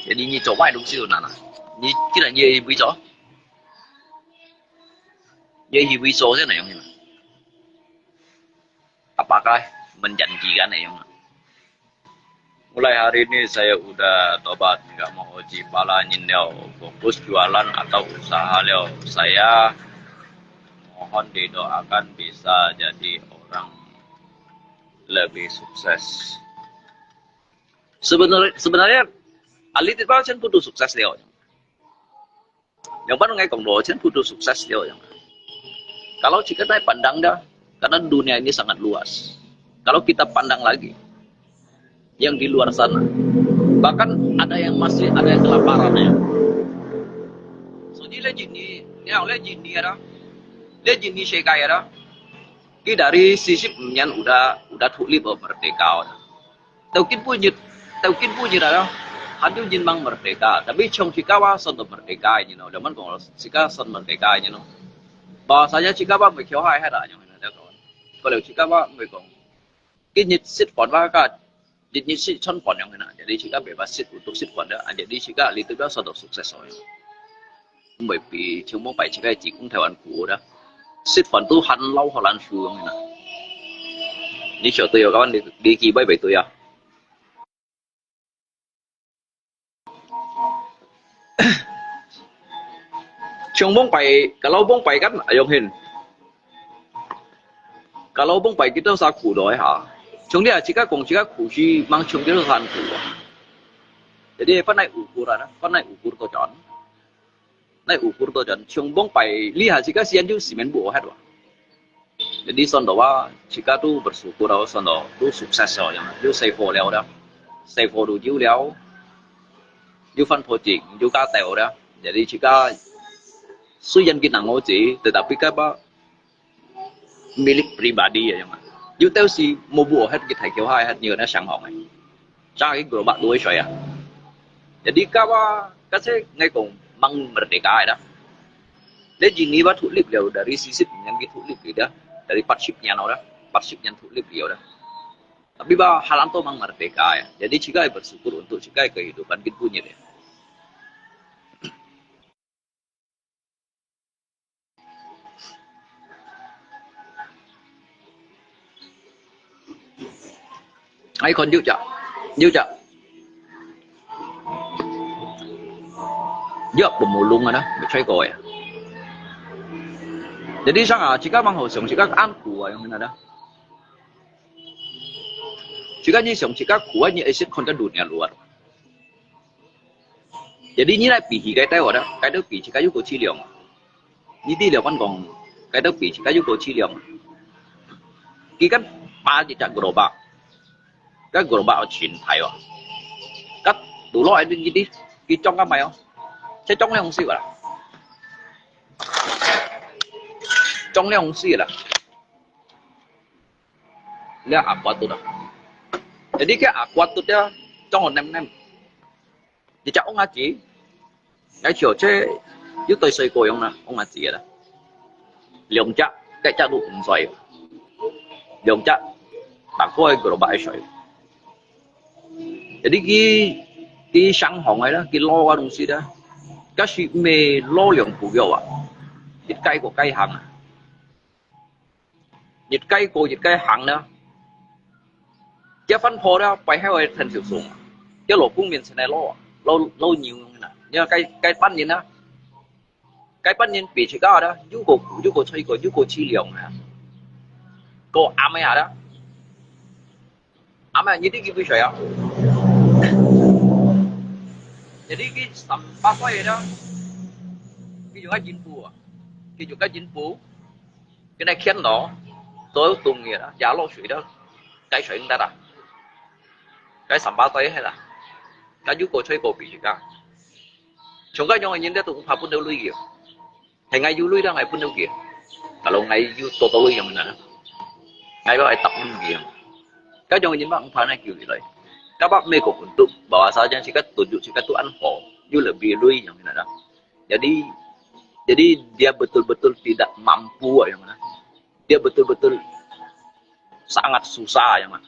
Jadi như chỗ ngoài đúng siêu nè. Như cái là như ví dụ. Như ví dụ thế này không? Apakah menjanjikan ya? Mulai hari ini saya udah tobat, nggak mau jipalanin Leo, fokus jualan atau usaha Leo. Saya mohon didoakan bisa jadi orang lebih sukses. Sebenarnya Ali itu kan butuh sukses Leo. Yang mana ngay cộng độ kan butuh sukses Leo. Kalau jika saya pandang dah, karena dunia ini sangat luas. Kalau kita pandang lagi yang di luar sana, bahkan ada yang masih ada yang kelaparan ya. So jadi legini, yang legini ada, legini sekai ada. Ki dari sisi penyan udah tulip merdeka. Taukin punya ada, hadu jin bang merdeka. Tapi cong cikawa son merdeka ini, no. Zaman kalau cika son merdeka ini, no. Bahasanya cikawa mereka hai ada yang ada kawan. Kalau cikawa mereka, kini sit pon bakat. Jadi sit con pon yang mana. Jadi jika bebas sit untuk sit pon dah. Jadi jika itu dah suatu sukses soalnya. Bởi vì chúng muốn phải jika chỉ cũng theo anh cũ đó. Sit pon tu han lâu hoặc lan phu yang mana. Ni chỗ tôi các bạn đi kỳ bay bảy tôi à. Chúng muốn phải kalau muốn phải kan ayong hin. Kalau muốn phải kita usah苦doy ha. Chúng dia jika苦是mang chúng dia san苦. Jadi apa naik ukuran, apa naik ukur to chọn. Naik ukur to chọn, chúng muốn phải lihat jika sian ju simen bu hết rồi. Jadi son doa jika tu bersyukur atau son doa tu sukses rồi, tu say for leo dah. Say for du jiu leo. Ju fan project, ju ka teo dah. Jadi jika suyan kita ngoji, tetapi apa milik pribadi ya jangan. Dù tao si mua bùa hết cái thầy kiểu hai hết nhiều nó sang hỏng này, cha cái group bạn đuôi xoay à, jadi các sẽ ngay cùng mang merdeka đó, để gì nghĩ bắt thủ lip đều dari sisi yang cái thủ lip đó, dari partnershipnya nó đó, partnershipnya thủ lip dia đó, tapi halam tuh mang merdeka ya, jadi jika bersyukur untuk jika kehidupan kita punya deh. Ai còn yêu chợ, pemulung ada, becai koi. Jadi sangat jika menghusung jika angku yang mana ada, jika nyisung jika kuat ni asyik konten dunia luar. Jadi ni lah pihi cái tay ada, cái đó pihi jika yuko chi liang, ni di liang kan gong, cái đó pihi jika yuko chi liang. Ki kan ba chỉ chặt gỗ bạc cái gỗ bạc ở chín thay à cắt đủ loại đi đi cái trong cái mày không chứ trong này không xịu à trong này không xịu à dia aqua tuh dah. Jadi cái aqua tuh dia trong một nem thì chắc ông ngaji cái chiều chế giúp tôi xây cổ ông nè ông ngaji đó liồng chắc cái chắc đủ không xoay liồng chắc bạn coi cái đồ bãi xoay jadi cái sáng hồng ấy đó cái lo qua đồng xí đó cái gì mê lo liồng phụ hiệu à nhiệt cây của cây hàng nhiệt cây của nhiệt cây hàng đó cái phân phối đó phải theo thành hiệu xuống cái lỗ cung miền này lo nhiều như này nhưng cáiปั้นnhìn đó cáiปั้นnhìn bị chỉ có đó chú cô chơi cô chú cô chi liều nè cô ám ấy hả đó ám ấy như thế cái chuyện á jadi cái sắm ba quay đó cái chỗ cái chính phủ à cái chỗ cái chính phủ cái này khen nó tối tung nghĩa đó giá lô水đó cái水người ta đặt cái sắm ba quay hay là cái chú cô chơi cô bị gì cả chúng cái trong những cái tụng pháp pun đâu lui kiểu thì ngay du lui đó ngày pun đâu kiểu kalau ngày du tô lui yang mana ngày đó ai tập những kiểu cái trong những bạn phải này kiểu gì đấy các bác mê cục untuk bahwa saja jika itu anfo you lebih lui yang mana dah jadi dia betul-betul tidak mampu yang mana dia betul-betul sangat susah yang mana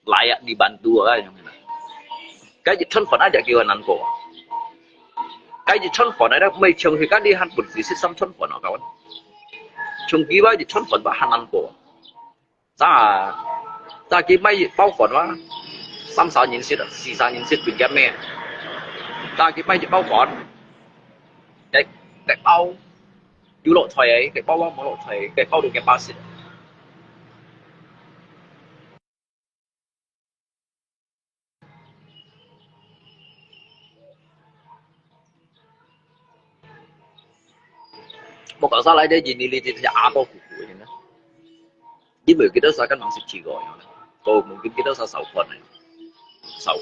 layak dibantu yang mana cái gì thân phận aja kêu anfo cái gì thân phận này đó mấy chồng thì các đi han bụt gì sẽ xăm thân phận nó các bạn chồng ký bao gì thân phận và han anfo ta ký mấy bao phận đó 30年先啦，40年先變緊咩？但係佢咪隻包房，隻包要落台嘅，隻包冇落台，隻包到嘅巴士。một cậu sao lại để gì đi thì à bao phụ phụ thế nữa, chỉ bởi cái đó sao cái năng sức chỉ gọi nữa, còn mungkin kita sao sầu phần này. Sầu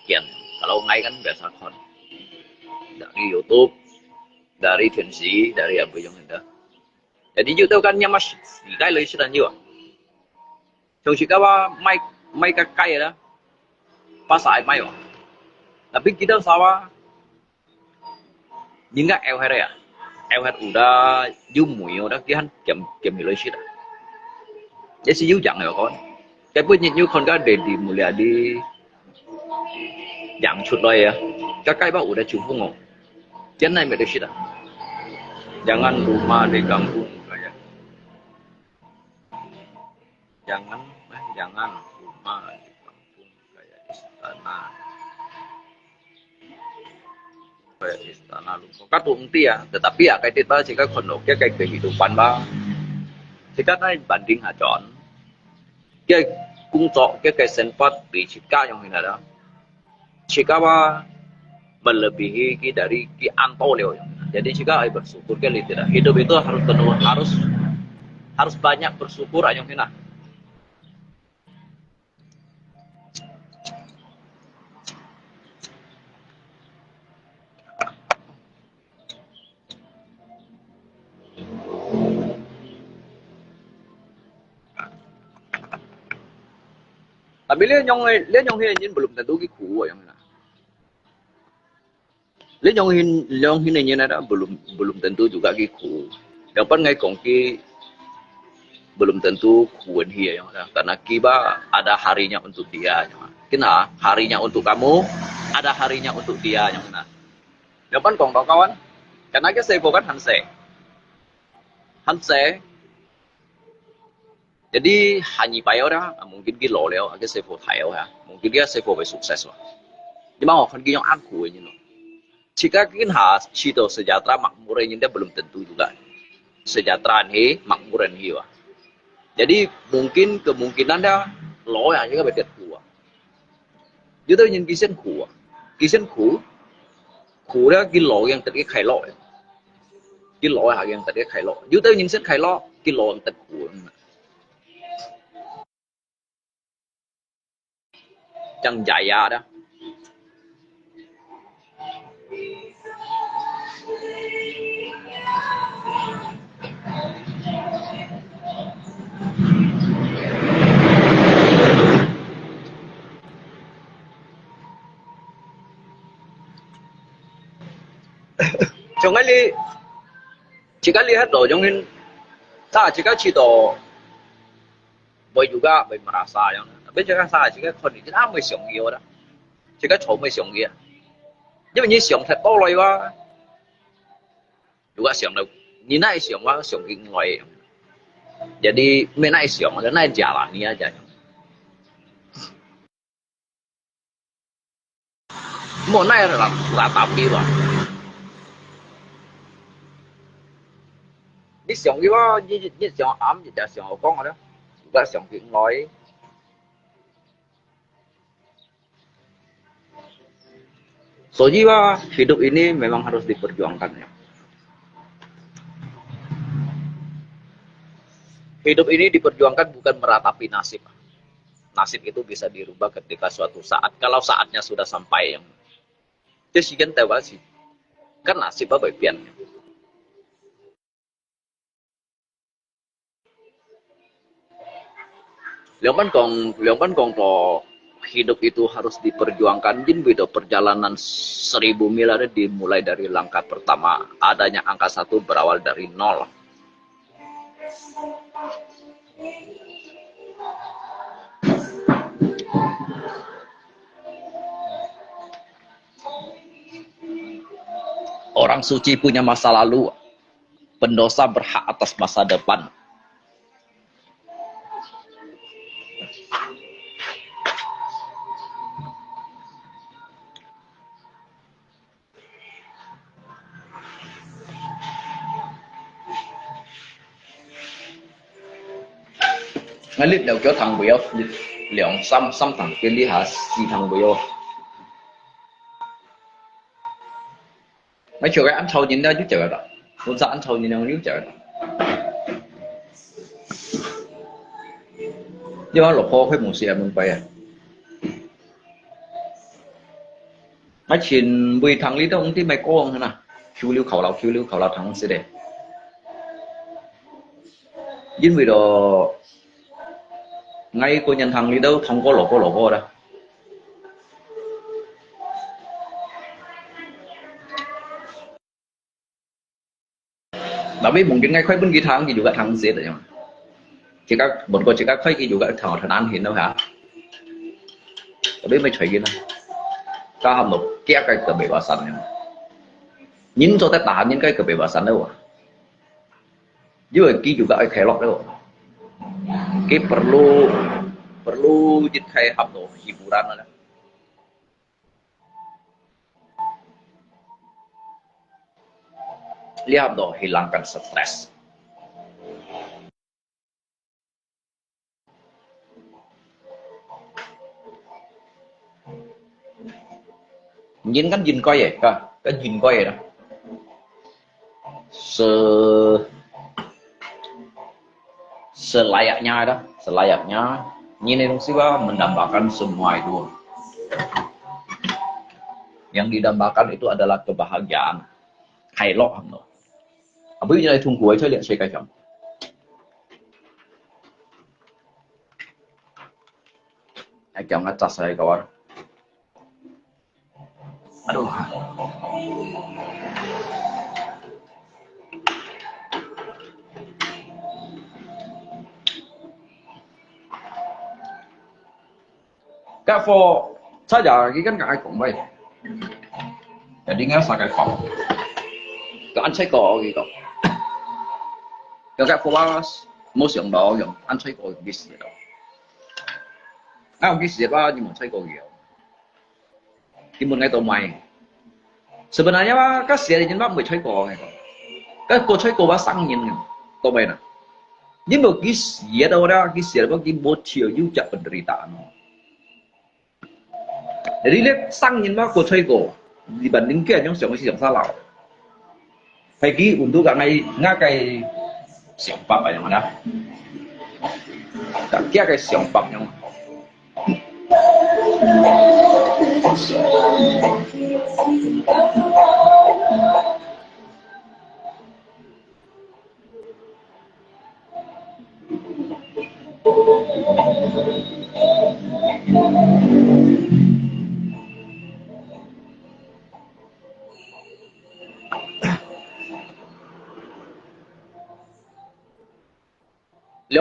kian kalau ngay kan biasa kon dari YouTube dari Tensi dari apa yang ada jadi juga kan nyamas di kai lấy sudah nhiều trong si kawa mai kai đó pasai mai oh tapi kita sawa những eo hay ya eo hay udah mùi udah kian kem lấy sudah jadi si jangan ya kon cái bữa như con cái để đi mulai đi dạng chuột loài à các cái bác udah cukup ngok chén này mới được sih jangan rumah di kampung kayak jangan rumah di kampung kayak istana lupa các tụng tia tetapi ya cái kita jika kondok cái kehidupan bang jika naik banding hajon cái cung trọ cái sempat dicipta yang ini ada jika melebihi dari Antonio jadi jika bersyukur kali tidak hidup itu harus penuh harus banyak bersyukur ayong hina tapi lihat yang ini belum tentu kiku yang mana lihat yang ini ada belum tentu juga kiku dapat ngai kongki belum tentu kuan hia yang ada karena kiba ada harinya untuk dia kena harinya untuk kamu ada harinya untuk dia yang mana dapat kong kawan karena cái xe vô kan hanse jadi hanya bayar dah mungkin kita loleo agak sepo tayo ya mungkin dia sepo bersukses lah di mana orang yang aku ini loh jika kita hidup sejahtera makmur ini dia belum tentu juga sejahtera ini makmur ini wah jadi mungkin kemungkinan dia lo ya juga beda kuah jadi yang kisen kuah dia kilo yang tadi khai lo kilo yang tadi khai lo jadi yang sen khai lo kilo yang tadi kuah Chẳng jaya đó. Jangan li, jika lihat loh, jangan saya jika cito, boy juga boy merasa yang, tapi jika saya jika kondisi apa yang xiong iyo dah, jika cowok yang xiong iyo,因為你xiong thật多類哇，如果xiong đâu,你那xiong哇xiong kinh loại, jadi mana xiong, ada na jalan ni aja. Mau naik tapi wah. Đi xiong cái đó, đi xiong ấm gì đã xiong ở con rồi đó, đã xiong chuyện nói. Soalnya hidup ini memang harus diperjuangkan ya. Hidup ini diperjuangkan bukan meratapi nasib. Nasib itu bisa dirubah ketika suatu saat, kalau saatnya sudah sampai yang. Thế chỉ cần tao gì, các nasib nó bởi biến. Leon kan kongko hidup itu harus diperjuangkan. Jin beda perjalanan 1000 mil ada dimulai dari langkah pertama. Adanya angka 1 berawal dari 0. Orang suci punya masa lalu. Pendosa berhak atas masa depan. Ngay lúc đầu cho thằng biểu lượng xăm thằng kia đi hạ xì thằng biểu mấy chỗ cái ăn sâu nhìn đó chứ chờ đó không sao ăn sâu nhìn đâu chứ chờ đó do lục khô cái mùng xìa mình phải à mấy chuyện vì thằng lý đông thì mày cô không nè khiêu lưu khẩu lào thằng sẽ để dính vì đồ ngay cô nhân thằng lý đâu không có lộ cô đâu. Tapi mungkin ngay khoai pun kita juga thằng gì đấy mà chỉ các khoai juga thằng ăn hiện đâu hả tapi mấy chuyện gì nữa ta hầm một cái cờ bể sẵn nhìn cho ta nhìn cái cờ bể sẵn đâu à dưới kia juga kayak lok đâu cái perlu jadi kayak hầm đồ hiburan lah. Lihat dong, hilangkan stres. Nhìn kan jin coi vậy, cái jin coi vậy đó. Selayaknya đó, selayaknya. Nhìn dong siwa mendambakan semua itu. Yang didambakan itu adalah kebahagiaan. Hay lọ hầm rồi. Ví dụ như thùng cuối chơi luyện chơi cái chồng. Anh chồng nó chặt sai các bạn. Aduh. Các phô saja cái cái cũng vậy. Jadi nggak sakai phòng. Ăn trái cỏ gì cậu? Các phụ冇想到用ăn trái cỏ cái gì đâu. Cái gì đó nhưng mà trái cỏ nhiều. Timun ngay tàu mày. Sebenarnya các xe thì nó mới trái cỏ này. Các cô trái cỏ sang nhìn tàu mày nè. Nhưng mà cái gì đâu đó cái gì đó cái một chiều yêu chặt penderitaan. Jadi lihat sang nhìn nó cô trái cỏ dibandingkan yang siang salah. Pagi untuk ngakai siang pap yang mana? Tak kira siang pap yang Liệu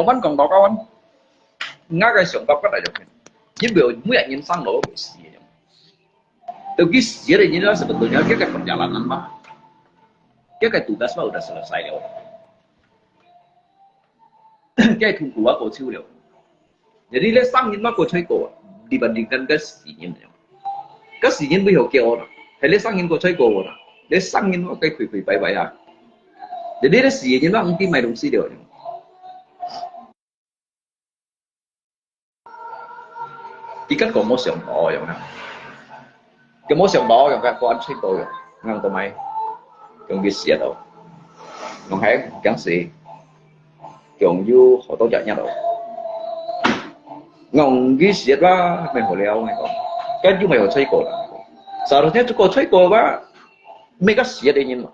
vẫn còn có kawan nggak guys yang dapat aja kan jadi banyak yang sang loh guys tapi jadi ini lah sebetulnya dia kayak perjalanan mah dia kayak tugas mah udah selesai loh kayak tunggu aku ciu loh jadi dia sangin mah aku cuy kok dibandingkan ke singin ke singin bây giờ kêu orang hay dia sangin aku cuy kok orang dia sangin mah kayak kui bye bye ya jadi dia singin mah nanti main dong sih dia ikan có một sòng bò vậy nè cái một sòng bò các con thấy tôi ngang tụi mày còn cái gì đâu còn hay chẳng gì còn du họ tôi chạy nhau đâu ngon cái gì đó mày hồi leo mày còn cái du mày hồi chơi cổ sao rồi thế tôi chơi cổ quá mấy cái gì đây nhìn mà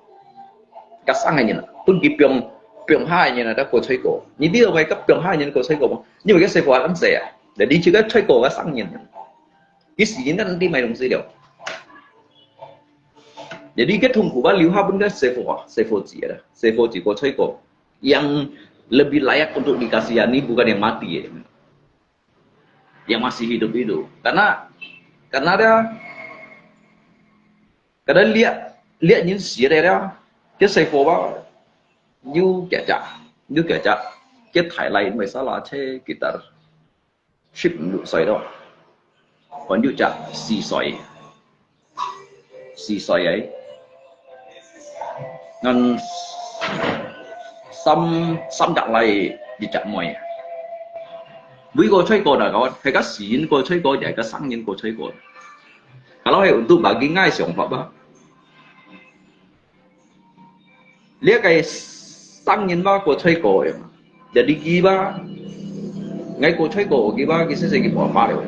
cái sang này nhìn tôi kịp biếng hai nhìn là đã cổ chơi cổ nhìn đi đâu mày cấp biếng hai nhìn cổ chơi cổ nhưng mà cái xe quạt lắm rẻ để đi chơi cái cổ cái sang nhìn cái gì nó đi mày đồng gì đâu jadi cái thùng của bác liu pun kan C4 chỉ có chơi cổ yang lebih layak untuk dikasihani bukan yang mati ya yang masih hidup itu karena lihat những gì đây đó cái C4 bác như kẻ chả cái thải lại mấy sao là chơi guitar ship được xoay đó còn như chả xì xoay ấy nên xăm chặt lại đi chặt mồi với cô chơi cô là có hay các xỉn cô chơi cô vậy các sáng nhân cô chơi cô kalau hay untuk bagi ngay sòng pháp á lihat cái sáng nhân ba cô chơi cô jadi kiba ngay cô chơi cổ kiba cái sẽ cái bỏ phá rồi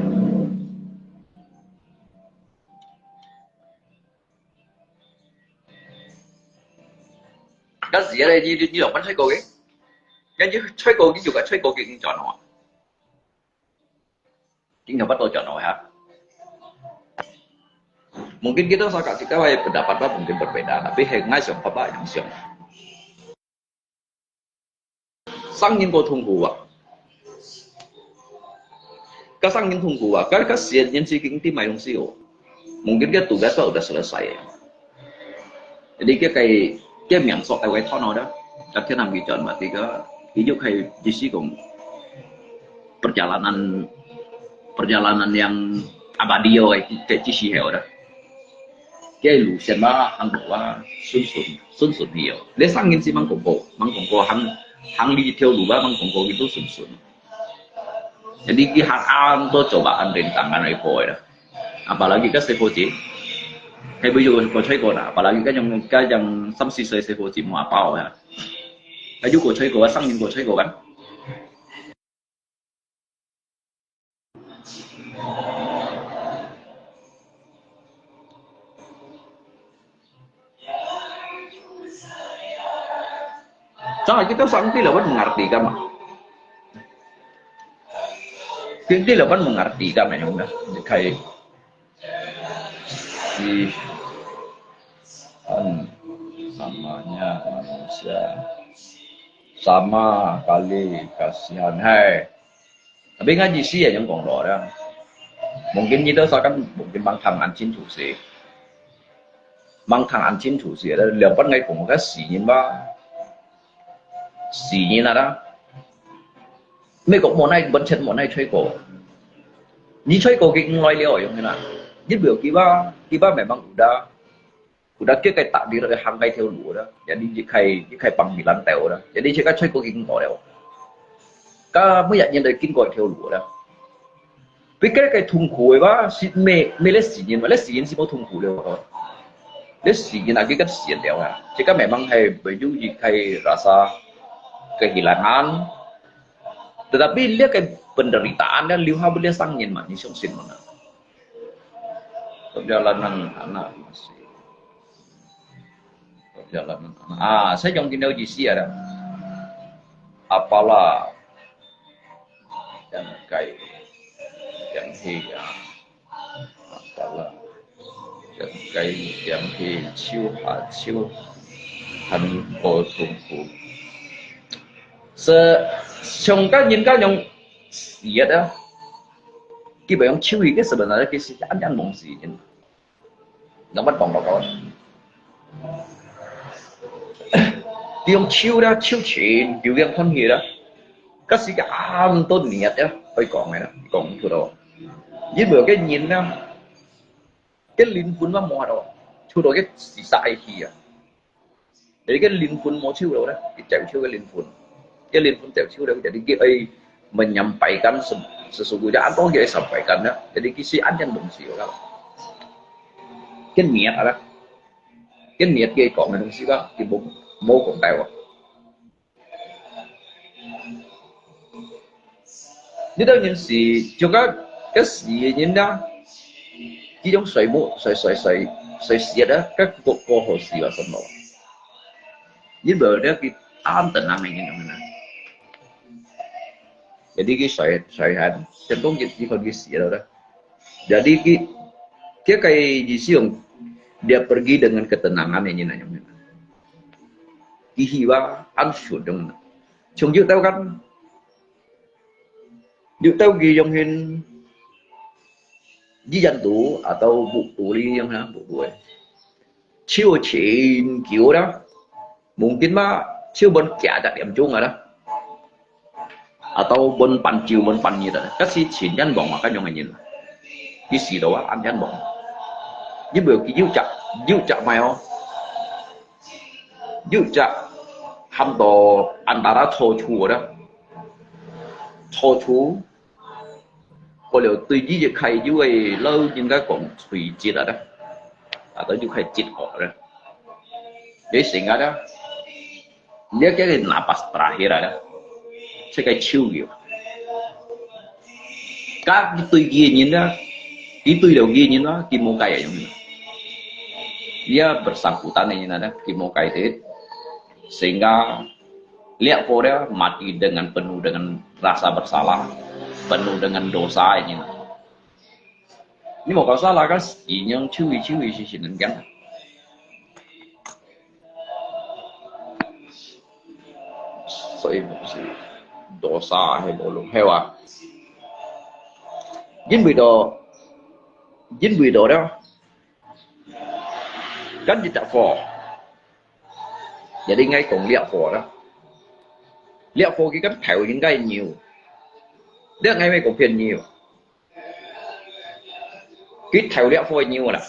cái gì ở đây như là bánh chơi cổ cái như chơi cổ cái dù cả chơi cổ cái chọn nó chính là bắt đầu chọn nó hả mungkin kita suka kita pendapat mungkin berbeda tapi ngay sòng pháp yang sòng sang nhân cô thùng hù à cái sang nhân thùng hù à cái xiên nhân si kinh tim mày không siêu mungkin cái tugas udah selesai jadi cái miệng sọt tại quay thon nó đó các thế làm gì chọn mà thì có ví dụ hay di sini cũng perjalanan yang abadi oi kayak di sini đó cái lũ sen mà hàng độ xuân nhiều lấy sang nhân si mang cổng cổ hàng đi theo lũ mang cổng cổ itu xuân jadi cái hàng tuh cobaan rintangan repot dah apalagi kan sepoci hay bây giờ có chơi cổ nào apalagi cái yang xăm xì xơi sepoci mau apa ya cái chú cổ chơi cổ sang nhưng cổ chơi cổ kan soalnya kita sang tidak mengerti kan mak kita tidak mengerti kan yang udah kayak si samanya manusia sama kali kasihan hai tapi ngaji sih ya yang ngomong đó mungkin kita seakan mungkin mang thằng ăn chín thủ sĩ đó liệu bắt ngay cùng cái xỉ như đó mấy cậu món này vẫn chân món này chơi cổ như chơi cổ cái ngoài liều ở như nào nhất biểu kiba memang udah kayak tak di hangkai theo lũ đó jadi kayak panggilan teo đó jadi saya chơi cổ kinh cổ đó ka mới nhận được kinh cổ theo lũ đó vì cái thùng khối ba mê lấy xỉ nhìn mà lấy xỉ nhìn chỉ có thùng khối đâu lấy xỉ nhìn là cái cách xỉ đéo à chỉ có memang hay ví dụ như kayak rasa kehilangan tetapi lihat kayak penderitaan dan lihat boleh sangin man ni songsin mana perjalanan anak masih perjalanan anak. Saya jangan kena uji sia dah. Apalah yang kai yang hiya apalah yang kai yang hi chiu ha chiu han bo tung fu. Trong các những cái dòng gì đó, cái bài ông chiêu cái sebenarnya cái sự ăn mong gì chứ, nó bắt bằng đó. Cái ông chiêu đó chiêu chuyện biểu hiện thân gì đó, cái sự ăn tốt nhiệt đó, phải còn này đó, còn thủ đồ. Với bữa cái nhìn đó, cái linh phun mà mua đó, thủ đồ cái sự sai gì à, để cái linh phun mua chiêu đâu đó, cái chạy chiêu cái linh phun. Cái liên pun chiêu đó jadi kita menyampaikan sesungguhnya apa yang kita sampaikan ya. Jadi kisi anjan dong sih orang. Cái niat đó, cái niat kia còn là dong sih đó, cái bụng mô còn tèo. Như đó những gì cho cái gì như đó, cái giống sợi mũ sợi xiết đó, các cô hồ sĩ ở sân đó. Với bờ đó cái an tịnh năng này như thế này. Jadi cái sợi contoh di kondisi ada. Jadi dia kayak Jisiung, dia pergi dengan ketenangan yang nanya. Hiwa ansur dengan. Chúng dự tao kan, dự tao ghi trong hình di dân tù atau bu tù đi yang na bu tù. Chiêu chín kiểu đó, mungkin mah chiêu bên kia đặt điểm chung rồi đó. Atau bon pan chiu bon pan như thế, các sĩ chỉ nhân bổng mà các nhóm này nhìn là cái gì đó ăn nhân bổng, nhưng bởi cái dữ chặt mày không, dữ chặt ham đồ antara thô chú đó, thô chú, có liệu tùy gì việc khai dữ ấy lâu nhưng cái còn tùy chết ở đó, tới dữ khai chết họ đó, để sinh ra đó, nếu cái này là pas terakhir đó. Saya kayak chiêu kiểu các cái tùy kia nhìn đó, cái tùy đầu kia nhìn đó, kim mô cây ở trong này dia bersangkutan ini ada kim mô cây thế sehingga lihat dia mati dengan penuh dengan rasa bersalah, penuh dengan dosa ini. Ini mau kalau salah kan yang chui sih sih kan. Saya mesti dosa hay bộ luật heo à. Dính bị đồ đó cánh dịch phò jadi ngay cùng liệp phò đó, liệp phò cái cánh thèo những cái nhiều đứa ngay mấy cũng phiền nhiều cái thèo liệp phò nhiều là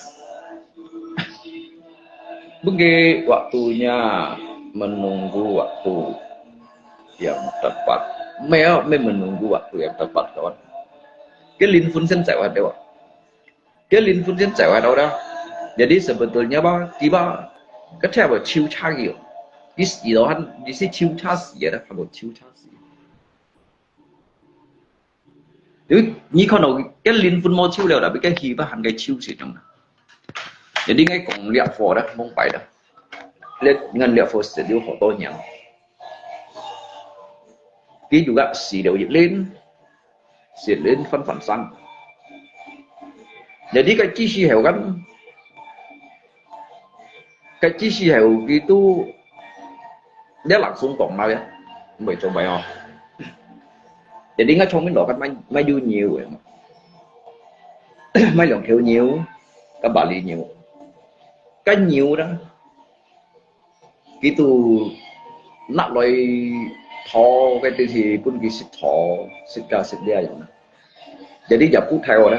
begitu waktunya menunggu waktu yang tepat. Menunggu waktu yang tepat kawan. Cái linh phun sen sẹo ở đâu? Cái linh phun sen sẹo ở đâu đó? Jadi sebetulnya cái theo vào chiêu cha kiểu, cái gì đó hắn, cái chiêu cha gì đó, phải một chiêu cha gì. Nếu như con nào cái linh phun mô chiêu đều đã bị cái gì và hắn cái chiêu gì trong đó. Jadi ngay cùng liệp phò đó, mong phải đó. Ngân liệp phò sẽ điều họ tôi nhầm. Cái juga si đều dịch lên phản xăng. Jadi cái chi si heo kan, cái chi si heo itu dia langsung tong mau ya, mày cho mày không? Jadi ngay trong cái đó kan mai du nhiều rồi, mai lòng kêu nhiều, cái bà lì nhiều, cái nhiều đó, itu nak loy thọ cái từ thì pun cái xịt thọ xịt cả xịt đeo vậy. Jadi giờ phút theo đó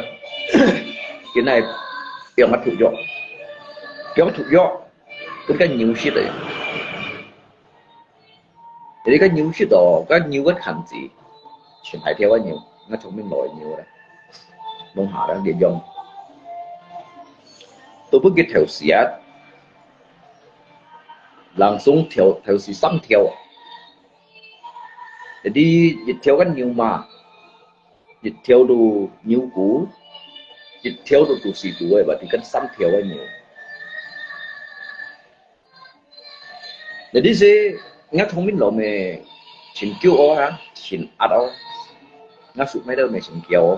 cái này kiểu mắt thủ dọ cái nhiều shit đấy. Jadi cái nhiều shit đó cái nhiều cái hành gì chuyển thay theo cái nhiều nó chúng mình nổi nhiều đấy mong hạ đó để dùng tôi bước cái theo xiết langsung theo si xăm theo. Jadi dịch theo cái nhiều mà dịch theo đồ nhiều cũ 一条都都是多的吧，你跟3条的nhiều. Jadi sih ngắt thông minh lộ mẹ chín kêu ó ha, chín ắt ó, ngắt sụt mấy đâu mẹ chín kêu ó.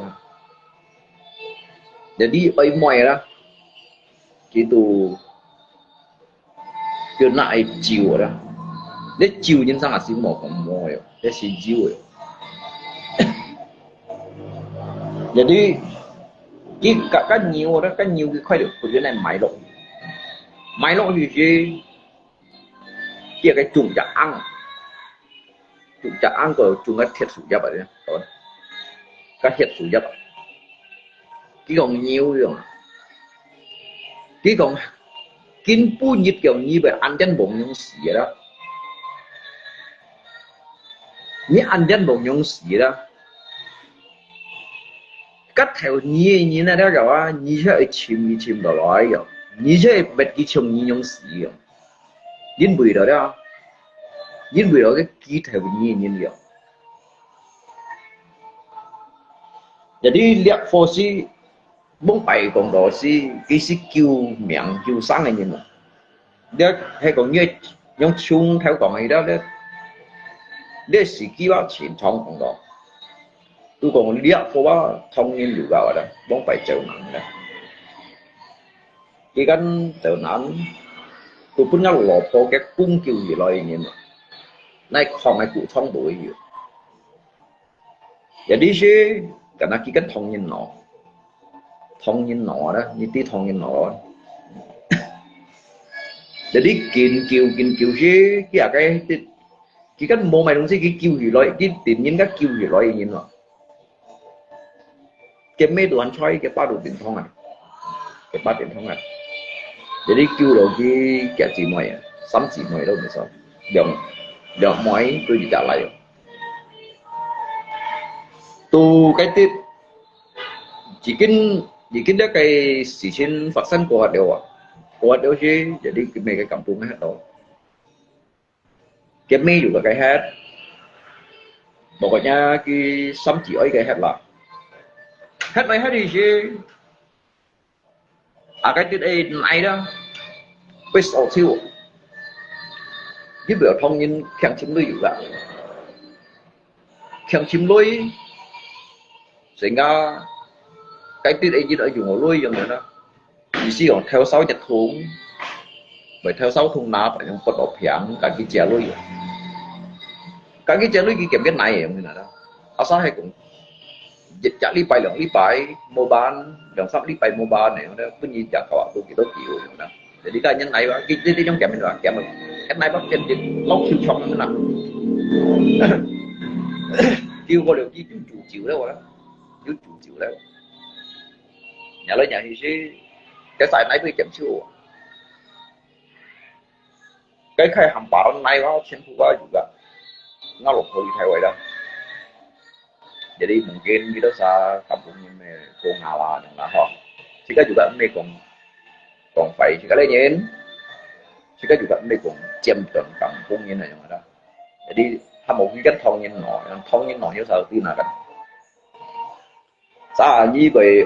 Jadi ơi mọi đó, gitu cái nại chiều đó, để chiều nhân sang là xí mỏ còn mỏ rồi, để xí chiều rồi. Jadi cái nhiều đó, cái nhiều cái khoai được của cái này máy lộ thì gì kia cái trùng chả ăn của trùng cái thiệt sụt giáp vậy đó, cái thiệt sụt giáp, cái còn nhiều rồi, cái còn kinh bu nhiệt kiểu như vậy ăn chân bụng nhung xì đó, như ăn chân bụng nhung xì đó. Cắt theo như này đó rồi, như thế chìm đó rồi, như thế bật cái chồng như nhung xì rồi, dính bụi đó, dính bụi đó cái kỹ theo như vậy. Jadi lihat fosi bông bảy còn đó si cái si kêu miệng kêu sáng này như mà, đó hay còn như nhung chung theo còn ấy đó đấy, đấy là kỹ báo chiến trong còn đó. Tôi còn lihat foa thông nhiên juga vào đó, bông bảy chậu nặng đó. Khi kan chậu nặng, tôi pun ngắt lọp po cái cung kêu gì loại như mà, này không ai cụ thông bụi gì. Jadi sih karena khi kan thông nhiên nọ đó, như tí thông nhiên nọ. Jadi kiên kiều chứ cái kan mau mày đúng chứ cái kiều gì loại, cái tự nhiên các kiều gì loại như nào. Cái mấy đồ ăn chơi cái ba đồ tiền thông à, cái ba tiền thông à. Jadi kiều đồ cái gì mày à, sắm gì mày đâu mà sao, được mấy tôi chỉ trả lại. Tu cái tiếp chỉ kinh đó cái sự sinh phát sinh của họ đều chứ, jadi mấy cái kampung hết rồi, cái mấy juga cái hết, pokoknya cái sắm chỉ ấy cái hết là hết này hết đi chứ, cái tiếp này đó, với sầu siêu, giúp đỡ thông nhân kháng chim lưới juga, kháng chim lưới, sehingga cái tiếp ấy chỉ đỡ dùng lưới giống như đó. Chỉ sử dụng theo 6 chặt thùng, bởi theo 6 thùng nạp ở trong cột đổ phiền cả cái chè lưới, cả cái chè lưới cái kiểm biết này như thế nào, ở sao hay cũng dịch trả lý bài lượng lý bài mua bán lượng sắp lý bài mua bán này nó cứ như chả có tôi kiểu chịu đó, để đi cái nhân này và cái trong kèm mình là kèm mình cái này bắt trên lóc siêu trong như nào kêu có được cái chủ chịu đâu đó, chủ chịu đâu, nhà lấy nhà thì sẽ cái sải này tôi chậm chịu, cái khai hàm bảo này vào trên khu vực juga nó lục hơi thay vậy đó. Jadi mungkin kita kampung ini kong ngalah yang lah, jika juga ini kong pai jika lain, jika juga ini kong jemben kampung ini yang ada. Jadi một cái thông nhân nọ như sao tin là cái, sao như vậy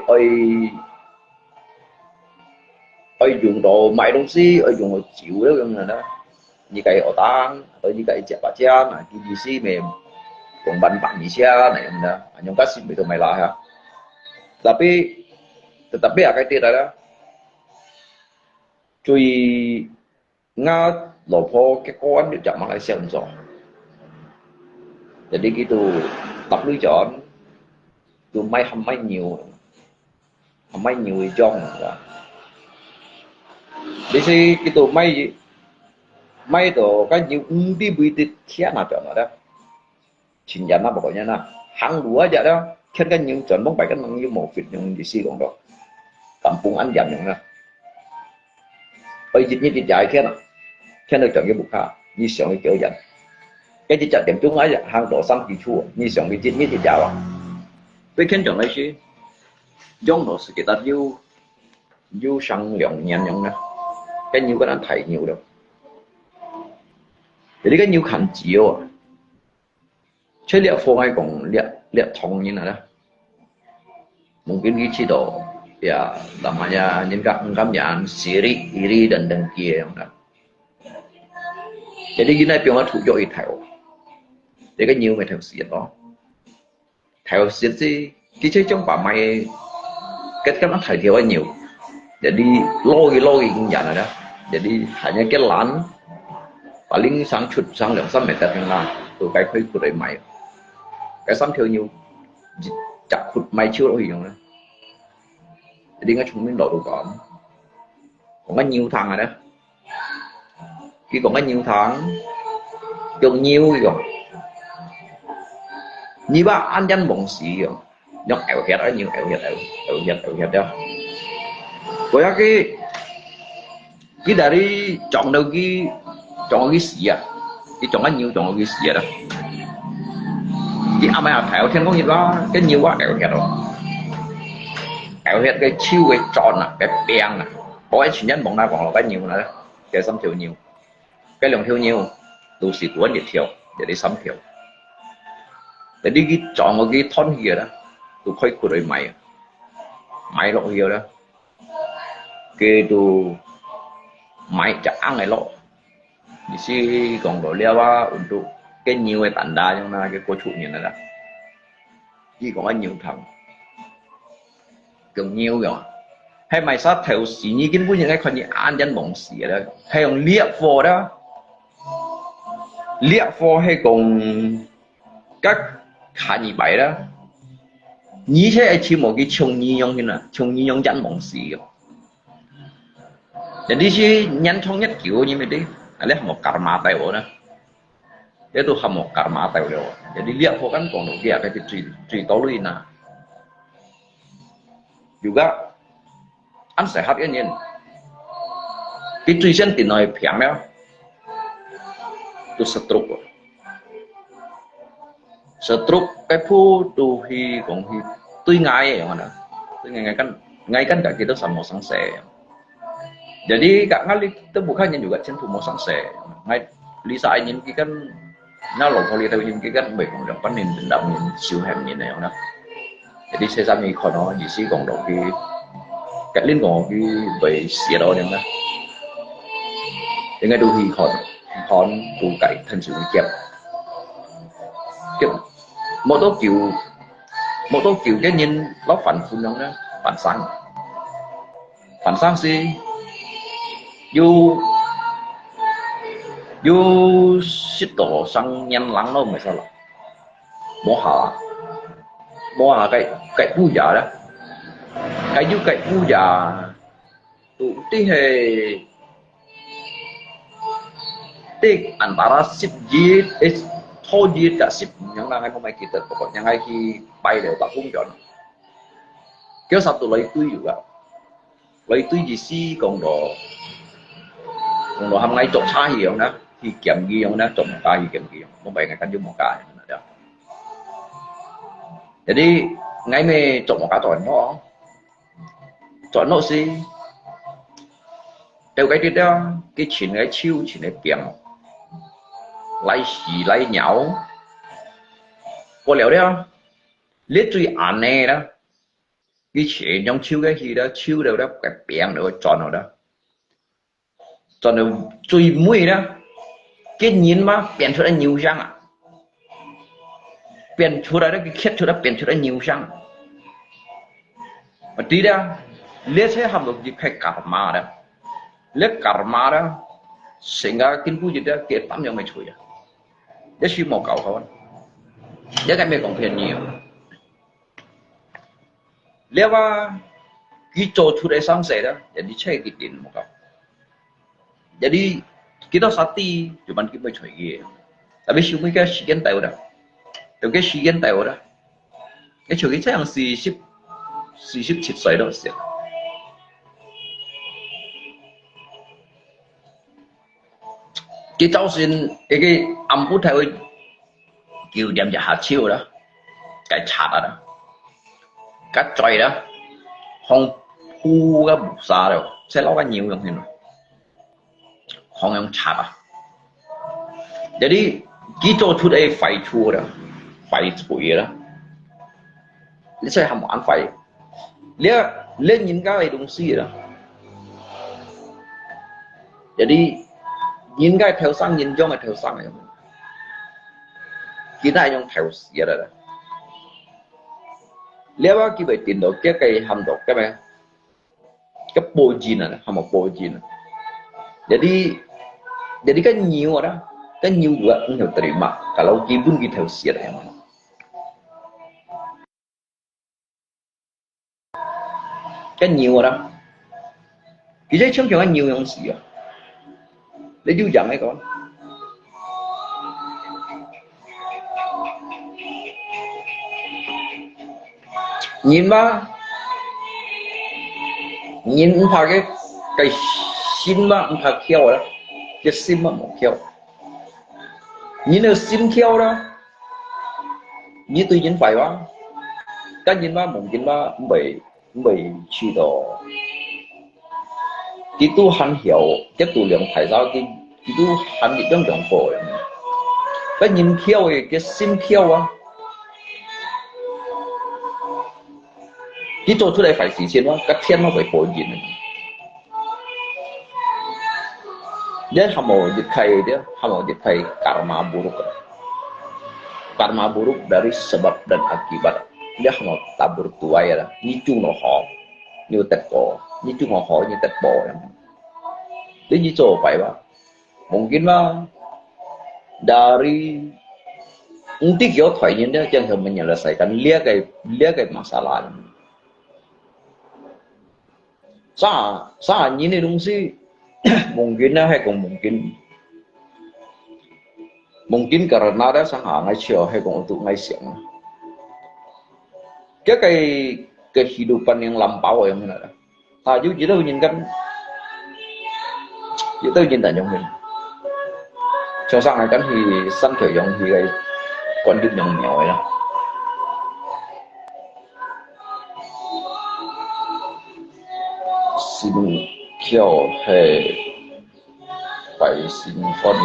ơi dùng đồ máy đông xí, dùng đồ chịu đó là như cái ở tang, như cái chẹp bát cha này, cái gì mềm còn ban gì xa này enggak, yang kasih begitu melah ya. Tapi cái tiết đó, chui nga lopo cái con được chọn Malaysia rồi. Jadi gitu, tập lưới chọn, tụi may hầm may nhiều trong rồi. Đi si cái tụi may đồ cái nhiều đi bị tít kia nào chọn đó. Chính nhận nó pokoknya nah hàng lúa aja đó, kan kan những chọn bóng bảy kan như một việc yang di si còn đó, kampung anh giảm yang dịch như dịch dài kan được chọn cái bục ha, như sòng cái kiểu dần, cái dịch chọn điểm chúng ấy hàng đổ xăm kỳ chua, như sòng cái dịch như dịch dài với kan chọn lấy gì, giống đó sự kita yêu sang lượng nhàn nhàng nè, cái nhiều cái anh thấy nhiều đâu, jadi cái nhiều khẩn chiếu Chơi liệu phô hay còn liệu thông như nào đó, mungkin cái chế độ ya namanya nyengkam sirik iri dan dengki yang đó. Jadi gini pion thủ dội theo để cái nhiều mày theo xiết đó theo xiết gì cái chơi trong bà mày cái nó thời thiếu nhiều jadi lôi cũng vậy đó jadi hanya cái lán paling sang chut sang 2-3 meter yang lah tu cái khơi của mày cái sắm theo nhiều chặt khụt mày chưa rồi đó jadi ngay chúng mình đổi đồ còn có nhiều thằng rồi đó khi còn có nhiều thằng dùng nhiều rồi như ba anh danh bổng sĩ rồi nó ẻo hẹt ở nhiều ẻo hẹt đó với cái dari chọn đâu cái sĩ à cái chọn có nhiều chọn cái sĩ đó cái âm ảo thẻo thiên có nhiều đó cái nhiều quá ẻo hẹt rồi ẻo hẹt cái chiêu cái tròn à cái bèn à có cái chuyện nhân bóng nào còn là cái nhiều nữa cái xăm thiểu nhiều cái lượng thiểu nhiều đủ sĩ của nhiệt thiểu để đi xăm thiểu để đi cái chọn một cái thon kia đó tụ khơi của đời mày lộ nhiều đó cái tụ mày chả ăn này lộ thì si còn đồ leo á tụ cái nhiều cái tản đa trong na cái cô chủ như này đó chỉ còn có nhiều thằng cần nhiều rồi hay mày sát theo sĩ như cái những cái con như an dân bổng sĩ đó hay ông liệp phò đó liệp phò hay còn các khả nhị bảy đó như thế chỉ một cái chung như nhau như là chung như nhau dân bổng sĩ rồi để đi chứ nhắn thông nhất kiểu như vậy đi lấy một karma tài đó để tôi học một karma tài rồi để đi liệp phò kan còn đầu kia cái truy tố lui nè juga ăn sehat cái nhìn cái truy sen thì nói phèm đó tôi stroke cái phu tu hi còn hi tôi ngay vậy mà tôi ngay kan cả kita sama sang se jadi kak kali itu bukannya juga cenderung mau sang se ngay Lisa nhìn cái kan nó lộn thôi Lisa nhìn cái kan bảy còn đang nhìn đậm nhìn siêu hẹp nhìn này đó jadi saya sami khỏi nó gì xí còn đầu cái liên còn cái về xìa đó nên đó thì ngay đôi khi còn tụ cậy thành sự chẹp kiểu một số kiểu cái nhìn nó phản phun đó phản sáng gì dù xích tổ sang nhanh lắng đâu mà sao là bỏ hạ cái bu giả đó cái bu giả tụ tí hề tí antara ship jet thô jet cả ship yang là ngay hôm nay kita pokoknya ngay khi bay đều tak cũng chọn kéo satu lấy túi gì xí còn đồ hôm nay chọn sai gì không đó thì kiểm ghi không đó chọn một cái gì kiểm ghi không phải ngày căn chung một cái đó jadi ngay mê chọn một cái chọn nó xí theo cái đó cái chuyện cái chiêu chuyện cái biển lấy xì lấy nhão có liệu đấy không lấy truy án này đó cái chuyện trong chiêu cái gì đó chiêu đều đó cái biển đều chọn nào đó chọn đều truy mũi đó cái nhìn mà biển cho nó nhiều răng à biển cho đó cái khét cho nó biển cho nó nhiều răng mà tí đó lấy sẽ làm được gì cái karma đó lấy karma đó sehingga kinh gì đó kia tắm cho mày chui à để suy một cậu thôi để cái mày còn phiền nhiều nếu mà cái chỗ chui để sáng sớm đó jadi chơi cái tiền một cậu jadi kita sati cuman kita chui gì tapi cuma cái sigen tahu dah tapi cái sigen tahu dah cái chui cái yang si chip sợi đó xịt cái cháu xin cái âm phút theo kiểu điểm cho hạt chiêu đó cái chặt đó cái trời đó không thu cái bụng xa rồi sẽ lấy cái nhiều hơn nữa không用chặt à jadi cái chỗ出đây phải chua đó phải bụi đó你sẽ làm ăn phải nếu lên nhìn cái đồng si đó. Jadi nhìn cái theo sang nhìn cho cái theo sang này. Kita yang theo si đó. Lihat kita tindak cái hành động cái pojin này, hama pojin. Jadi kan nhiều đó, kan nhiều juga enggak terima kalau kibun kita theo si đó. Cái nhiều đó, cái giấy chống cho anh nhiều yang gì à? Để chú dặn ấy con. Nhìn ba, nhìn phải cái xin ba không phải khéo đó, cái xin ba không khéo. Nhìn ở xin khéo đó, như tôi nhìn phải ba, cái nhìn ba mong nhìn ba bị去到，佢都很曉一度兩提手，佢都很熱咁兩步嘅。個人跳嘅嘅心跳啊，佢做出嚟壞事情咯，個天都會報應嘅。一係冇熱氣啲，係冇熱氣karma buruk dari sebab dan akibat. Dia mau tabur tuai lah, ni chung nó họ, như tết bò, ni chung nó họ như tết bò em. Jadi ni coba phải ba, mungkin lah dari nanti kau thoại dia jangan menyelesaikan lihat cái masalah. Sa ni dong si, mungkin lah hay còn mungkin karena ada sang ngay chiều hay còn untuk ngay siang. Cái kehidupan yang lampau yang mana? Taju kita nhìn tại trong mình. Cho sang này thì sân khởi dòng thì cái con đứt nhồng nhỏ ấy đó. Xin kêu hay phải xin phân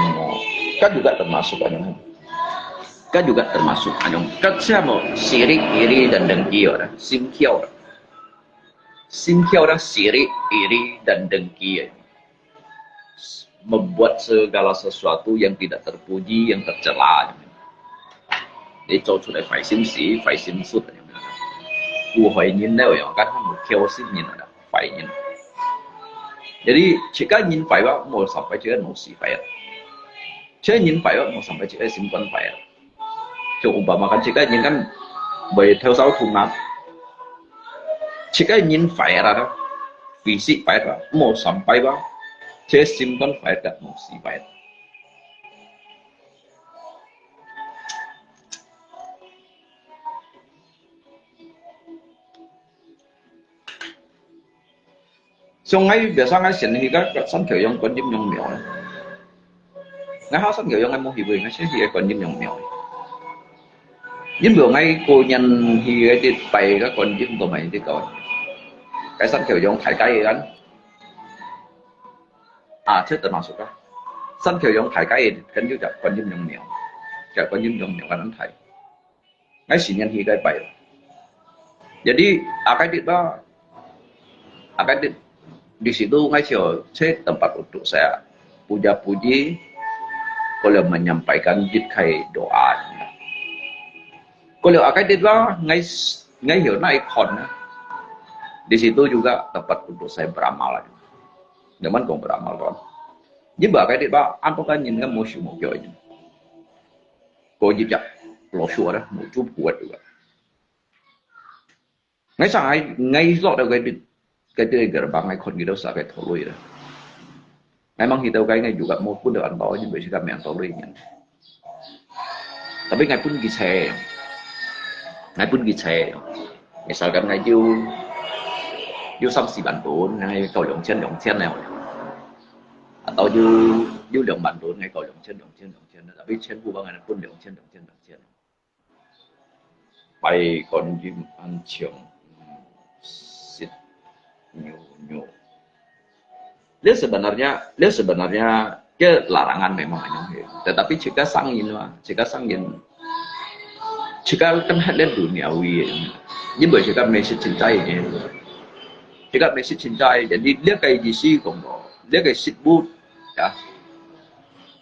kan juga termasuk anyong. Kan juga termasuk anyong. Kan siapa sirik, iri dan dengki orang. Simkiau dan sirik, iri dan dengki. Membuat segala sesuatu yang tidak terpuji, yang tercela. Để cho出来phải xin sĩ, phải xin xuất. Của phải nhìn đâu ya, kan một kêu xin nhìn là phải nhìn. Jadi jika nhìn phải ba mau sampai juga mau si phải. Jika nhìn phải ba mau sampai juga simpan phải. Cho umpama kan jika nhìn kan bởi theo sáu thùng nát. Jika nhìn phải là đó, fisik phải là mau sampai ba. Jika simpan phải là mau si phải. So ngay biasa ngay sini kita san kiểu yang còn nhung mèo này. Ngay hao san kiểu yang ngay mau hiểu ngay sẽ hiểu còn nhung mèo. Nhưng vừa ngay cô nhân thì cái tiết bày các con nhung của mày thì coi. Cái san kiểu yang thải cái anh. À chết tận masuk kan. San kiểu yang thải cái kan juga còn nhung mèo. Cả còn nhung mèo kan thải. Ngay sini nhân thì cái bày. Jadi cái tiết đó cái tiết di situ ngai saya tempat untuk saya puja-puji kalau menyampaikan jidkai doa. Kalau akad itu ngai hiểu naik kon, di situ juga tempat untuk saya beramal. Zaman kau beramal kan. Jadi akad itu apa kan nhìn cái môi trường một kiểu như, có dịp chặt lò xua đó, một chút cuột juga. Ngai sang ngai rõ được cái gerbang ngay kon gitu sa cái thổ lùi đó. Memang kita kayaknya juga maupun dengan bawah juga bisa kami yang toluinya. Tapi ngay pun gise. Misalkan ngay you samsi Bandung ngay cầu Long Chen này. Atau you Long Bandung ngay cầu Long Chen. Tapi Chen bu bang ngay pun Long Chen. Bay còn jim an chiong nyu. Dia sebenarnya ke larangan memang hanya. Tetapi jika sangin jika kan hadir duniawi, jadi jika Malaysia cintai ini, Jika message cintai, jadi dia kayak GC kongko, dia kayak sitboot, ya.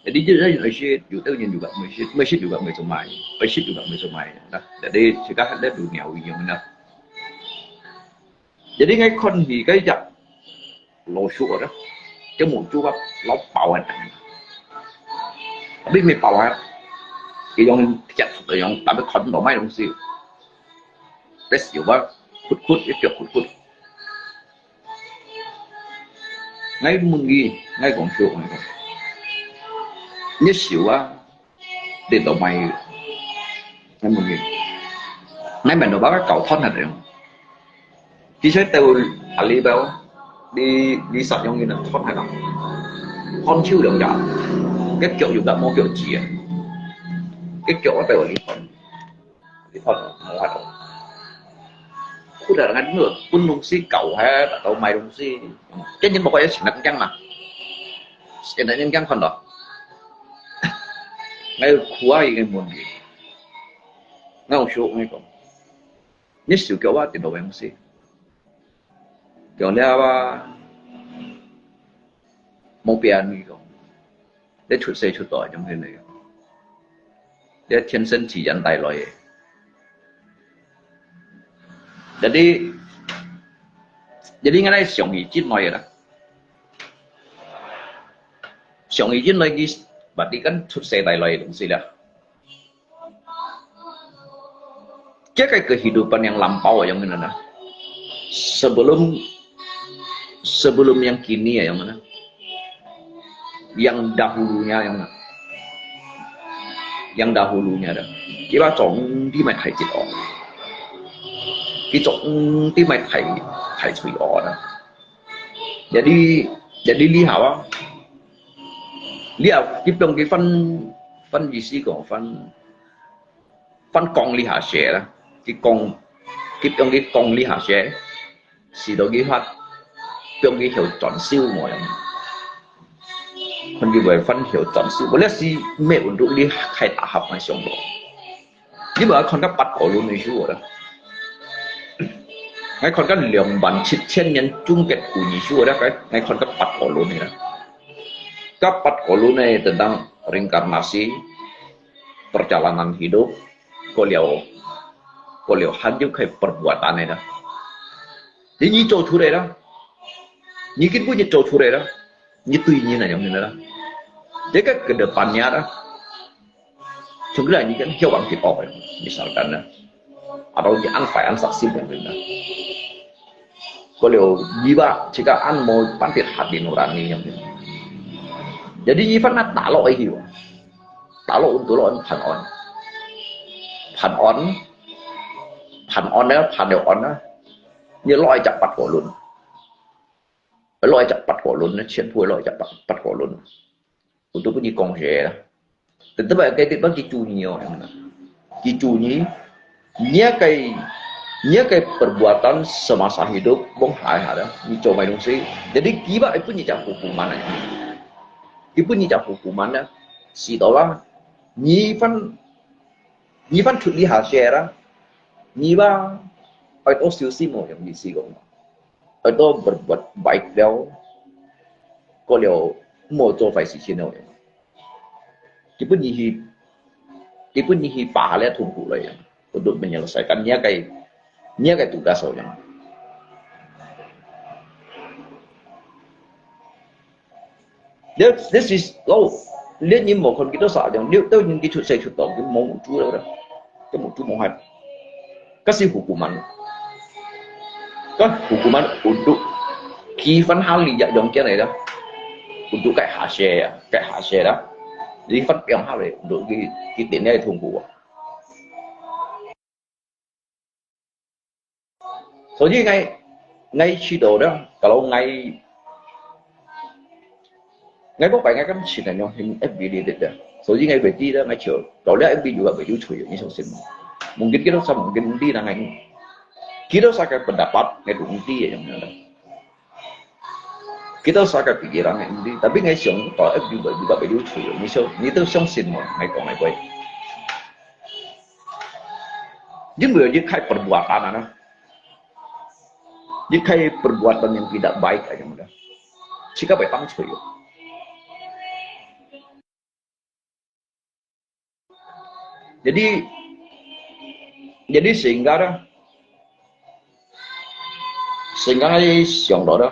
Jadi dia message, juga juga message juga message juga mai. Nah, jadi jika ada dunia yang mana. Jadi ngay con thì cái giặc lô sủa đó, cái mùa chú bắp lóc bạo anh, biết mấy bạo á, cái dòng chặt rồi dòng tạm cái con đổ máy đồng xíu, cái xíu bắp khút cái kiểu khút ngay mừng gì ngay còn sủa này nhất xíu á để đổ máy ngay mừng gì ngay mình đổ báo cái cầu thoát này rồi chỉ sẽ từ Alibaba đi sạch trong như là thoát này đâu con chưa được giảm cái kiểu dùng đã mua kiểu chỉ cái kiểu nó đều lý thuần là đâu cũng là ngắn ngược quân nung si cầu hay là đâu mày nung si chứ nhưng mà quay chỉ là căng mà chỉ là nhân căng phần đó ngay khóa gì cái muốn gì ngay một số ngay còn nhất sự kiểu ba thì đâu em si kiểu là một biển gì không để出世出代咁樣嚟嘅，你天生自然帶來嘅。jadi ngay sòng ý chín nói đó sòng ý chín nói cái berarti kan 出世帶來嘅東西lah. Kayak kehidupan yang lampau yang mana sebelum yang kini ya yang mana yang dahulunya yang mana yang dahulunya dah kita chọn đi mày thầy chết ọ cái chọn đi mày thầy chửi ọ đó jadi lihat cái trong cái phân gì xí của phân con lihat xe đó cái con cái trong cái con lihat xe xí đó cái phát trong cái hiểu chọn siêu mọi phần cái về phân hiểu chọn siêu, có lẽ gì mẹ ổn định đi khai thác học hay xong đó, nhưng mà con các bắt cổ luôn này chú đó, ngay con các lượng bản chít chen nhân chung kết của nhị chú đó cái ngay con các bắt cổ luôn này đó, các bắt cổ luôn này tentang reinkarnasi, perjalanan hidup, kau lihat hancur kayak perbuatan ini dah, jadi nhị chỗ chú đây đó, nhị cái bữa nhị chỗ chú đây đó. Như tuy nhiên là giống như đó jadi kan ke depannya dah sebenarnya ini kan hewan kita misalkan atau an phải ăn saksi benar kalau jiwa jika an mau pantit hati nurani yang ini jadi jiwa nak talo itu talo untuk lo pan on đó như loại chặt bắt của luôn loại chặt bắt cổ luôn nó chuyển phui loại chặt bắt cổ luôn untuk punya kongsi lah tetapi cái tipe kicu nhiều kicu nya kayak perbuatan semasa hidup bong hai ada ni coba dong sih jadi kiba itu punya hukuman aja itu punya hukuman dah si tola ni fan thudi hasil ni ba itu siusi mau yang diisi kong itu berbuat baik dia kalau mau做坏事情的人基本你把了痛苦了ya untuk menyelesaikannya kayak tugas orang this is low nếu như một con kita sợ rằng nếu tới những cái chuyện xảy ra cái mong chú đâu đó cái một chú mong hai kasih hukuman untuk kifan hal lihat dong cái này đó untuk kayak hasil đó jadi phát biểu hal này untuk cái tiền này thùng của soalnya ngay khi đó kalau ngay có phải ngay kan chỉ là nhau hình FB đi dah soalnya ngay về đi đó ngay chiều kalau dia FB juga baju cuy ini sosin mungkin kita sama mungkin di na ngay kita usah kayak pendapat ngay tụng đi yang mana kita usah kayak pikiran ngay đi tapi ngay siang kalau FB juga baju cuy ini tuh siang sin mà ngay còn ngay quay những người như khai perbuatan jika perbuatan yang tidak baik aja mudah jika baik tang cuy jadi sehingga hay siang đó đó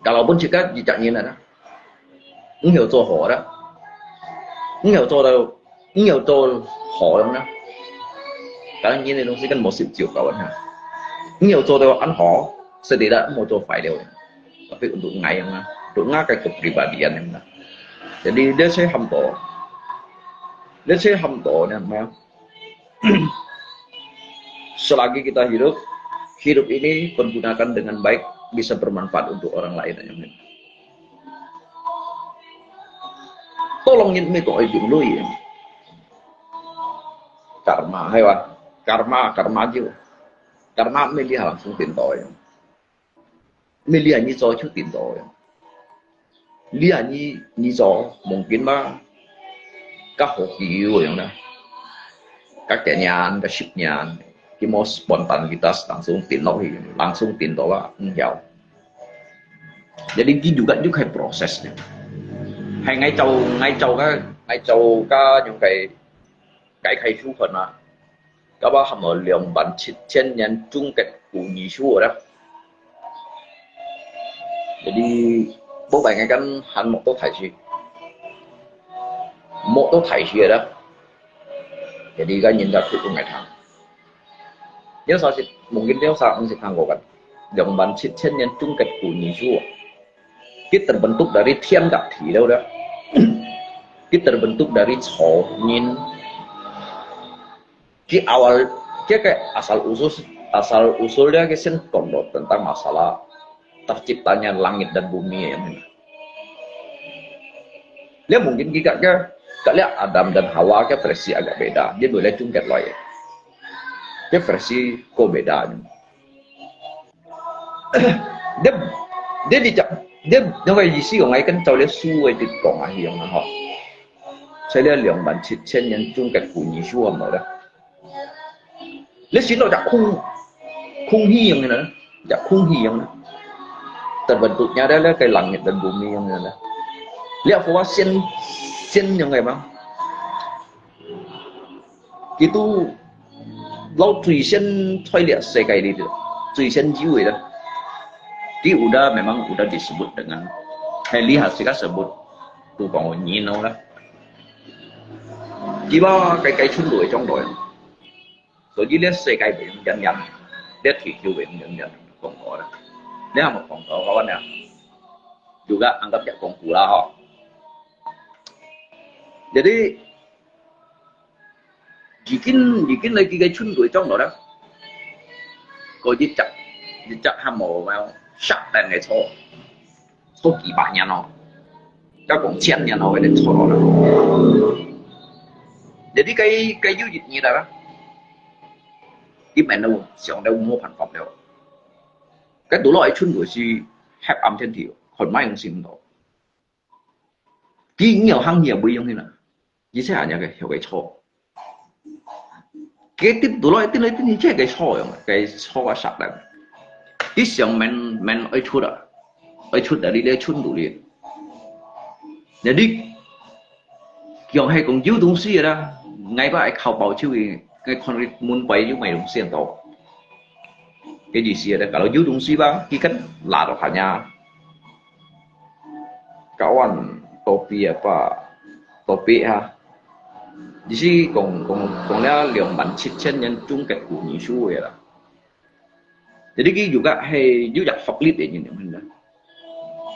kalaupun jika tidak như này đó nhiều做好đó nhiều做好咁啦當然你東西跟冇涉照夠啊nhiều做到ăn hỏ setidaknya mau做phải đều tapi untuk ngai yang ke kepribadian yang jadi dia saya hamto namanya selagi kita hidup ini pergunakan dengan baik bisa bermanfaat untuk orang lain aja tolong những tội dụng lối karma hay là karma chứ karma mới đi langsung tiền tội mới đi như cho chút tiền tội đi như cho mungkin mah các hộ kiu yang đó các kenyan các shipnyan khi mau spontan kita langsung tiền tội là jauh jadi juga kayak prosesnya hay ngay châu những cái khai chú phần à các bác hàm ở lượng bản 7,000 nhân chung kết của nhị chú đó jadi bố bạn ngay kan hắn một tô thải gì đó jadi cái nhìn ra của ngày tháng nếu sao sih mungkin nếu sao ông sẽ thang của kan lượng bản 7,000 nhân chung kết của nhị chú kita terbentuk dari thiên gặp thủy đâu đó kita terbentuk dari Chongin kayak asal usulnya ke kondo tentang masalah terciptanya langit dan bumi ya dia mungkin kalian Adam dan Hawa ke versi agak beda dia boleh cungket loh ya dia versi kok beda dia因為意思用喺跟就你書嘅啲講係一樣嘅嗬，所以呢2,700人中嘅管理書係咪咧？你選到就空氣yang呢，就空氣yang呢，terbentuknya adalah kayak langit dan bumi yang呢。Lihat bahwa sen yang kayak bang, itu lâu tùy sen thay lihat sekai itu, tùy sen jiwa itu. Dia memang udah disebut dengan lihat sih kan sebut tu bằng nhìn đâu đó chỉ có cái chuyên đuổi trong đội rồi chỉ lấy xe cái bị nhân để thủy chiều bị nhân còn có đó nếu mà còn có vấn đề juga anggap ya kongku lah ho jadi jikin lagi cái chuyên đuổi trong đó có chỉ chặt ham mồ vào sắp đến cái số kỳ bản nhân nó các cũng chen nhân nó về đến số đó jadi cái du dịch như đó cái mẹ đâu xong đâu mua sản phẩm đâu cái đủ loại chuyên của si hẹp âm trên thiểu còn mai không xin đâu cái nhiều hăng nhiều bây giờ như nào chỉ sẽ là cái hiểu cái số cái tiếp đủ loại tên như thế cái số cái số là sắp đấy cái xong men ở chút đã đi để chút đủ liền jadi yang hay cũng giữ东西đó ngay ba ai khảo bảo chứ cái con muốn quay với mày đông西tàu cái gì xia đó kalau giữ东西ba khi cách là đó cả nhà kawan topi ha di sini còn là 2,700 nhân chung kết của nhị số vậy là jadi cái juga hay giữ giặc pháp lý để nhìn nhận hình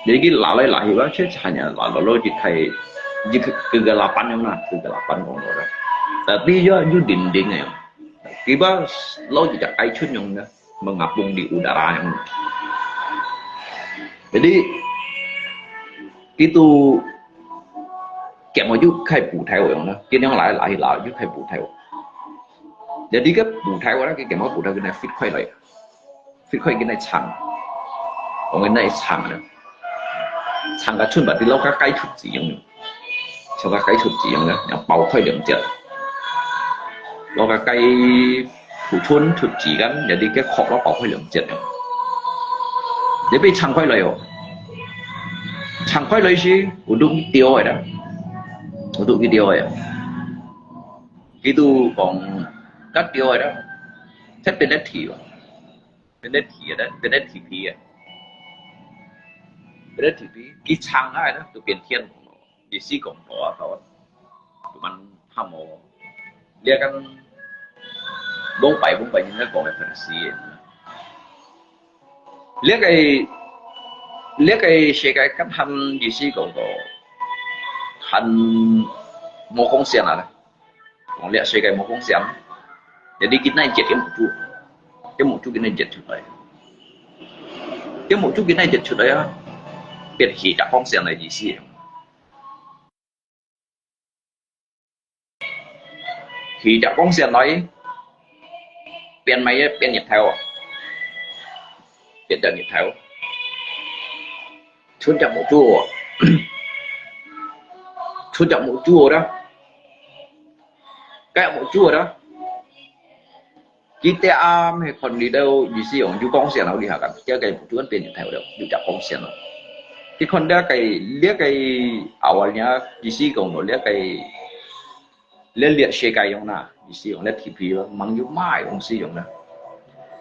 jadi cái lại hiểu đó chứ hanya là lo chỉ thầy chỉ kegelapan yang mana kegelapanของเราtapi dia dinding ya tiba lo tidak aicun yang mengapung di udara yang jadi itu kayak mau juga kayak bù theo yang đó cái yang lại juga kayak bù theo jadi cái bù theo đó cái mau bù theo cái này fit khoai lại fit khoai cái này chẳng còn cái này chẳng nữa chẳng cả chun bật đi lâu các cái chút gì yang cho các cái chụp chỉ yang đó bảo khoai lượng tiền lo các cái thủ chuôn thực chỉ gắn để đi cái khó nó có khối lượng chết để bị chẳng quay lại rồi chẳng quay lại gì ủ đúng tiêu rồi đó ủ đúng cái tiêu rồi cái tu còn cắt tiêu rồi đó chắc bên đất thì rồi bên đất thì đó bên đất thì phí bên đất thì phí cái chẳng ai đó tụi biển thiên gì xí cộng đó tao tụi mình ham mộ dia kan bông bảy những cái còn lại phần xí liếc cái世界跟含意思講到含冇風險啦，講liếc世界冇風險，jadi kita jet cái một chút kita jet出嚟，cái một chút kita jet出嚟啊，變氣質風險嘅意思。氣質風險嚟變咩？變熱頭啊，變成熱頭。出จากmột chùa xuấtจากmột chùa đó cái một chùa đó kita hay còn đi đâu gì xí ông chú con xe nào đi hả cái một chú ăn tiền như theo đâu đi chặt con xe nào cái con đó cái liếc cái awalnya gì xí còn nó liếc cái liếc xe cái ông nào gì xí ông liếc TV đó mang vô mai ông xí ông đó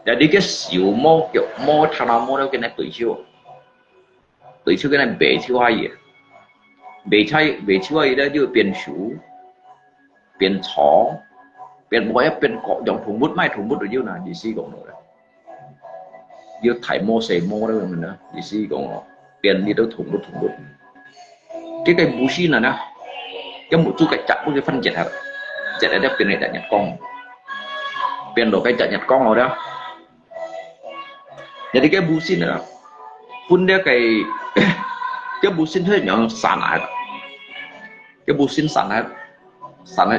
jadi cái xíu mô kiểu mô thằng nào mô đâu cái này tuổi chiều tới trước cái này bể chiêu hay gì bể chiêu hay đó就变熟变长变뭐야变cọ dòng thùng bút mai thùng bút rồi chứ nào gì xí còn rồi như thải mô xề mô đó mình đó gì xí còn rồi biến đi đâu thùng bút cái bút xí này nè cái một chút cái chặt cái phân chết hả chết ở đây biến này đã nhặt con biến đồ cái chặt nhặt con rồi đó jadi cái bút xí này là phun đeo cái bút xin hơi nhỏ sàn lại cái bút xin sàn lại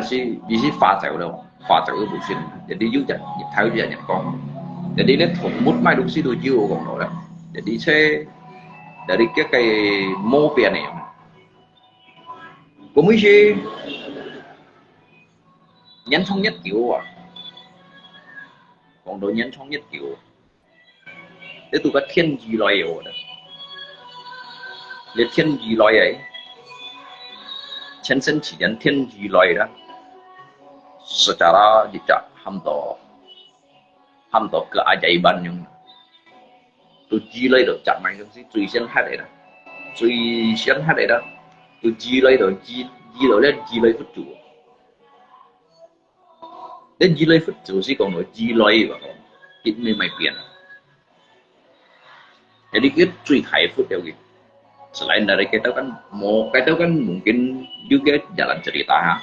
chỉ pha chảo đâu pha chảo cái bút xin để đi giúp chặt tháo ra nhặt con để đi lấy thùng mút mai đúng xí đôi chiêu còn nữa để đi xe để đi cái mô bè này có mấy gì nhánh thống nhất kiểu à còn đồ nhánh thống nhất kiểu để tụi có thiên gì loài rồi đó liệt thiên gì loài ấy chân身chỉ dẫn thiên gì loài đó secara tidak hamdo keajaiban yang tu gì loài được chặt mạnh giống như tùy sen hết đấy đó tùy sen hết đấy đó tu gì loài được gì loài lên gì loài phút chủ đến gì loài phút chủ chỉ còn nói gì loài và ít mày biển jadi kita three high food ya gitu. Selain dari kita kan mungkin juga jalan cerita ha.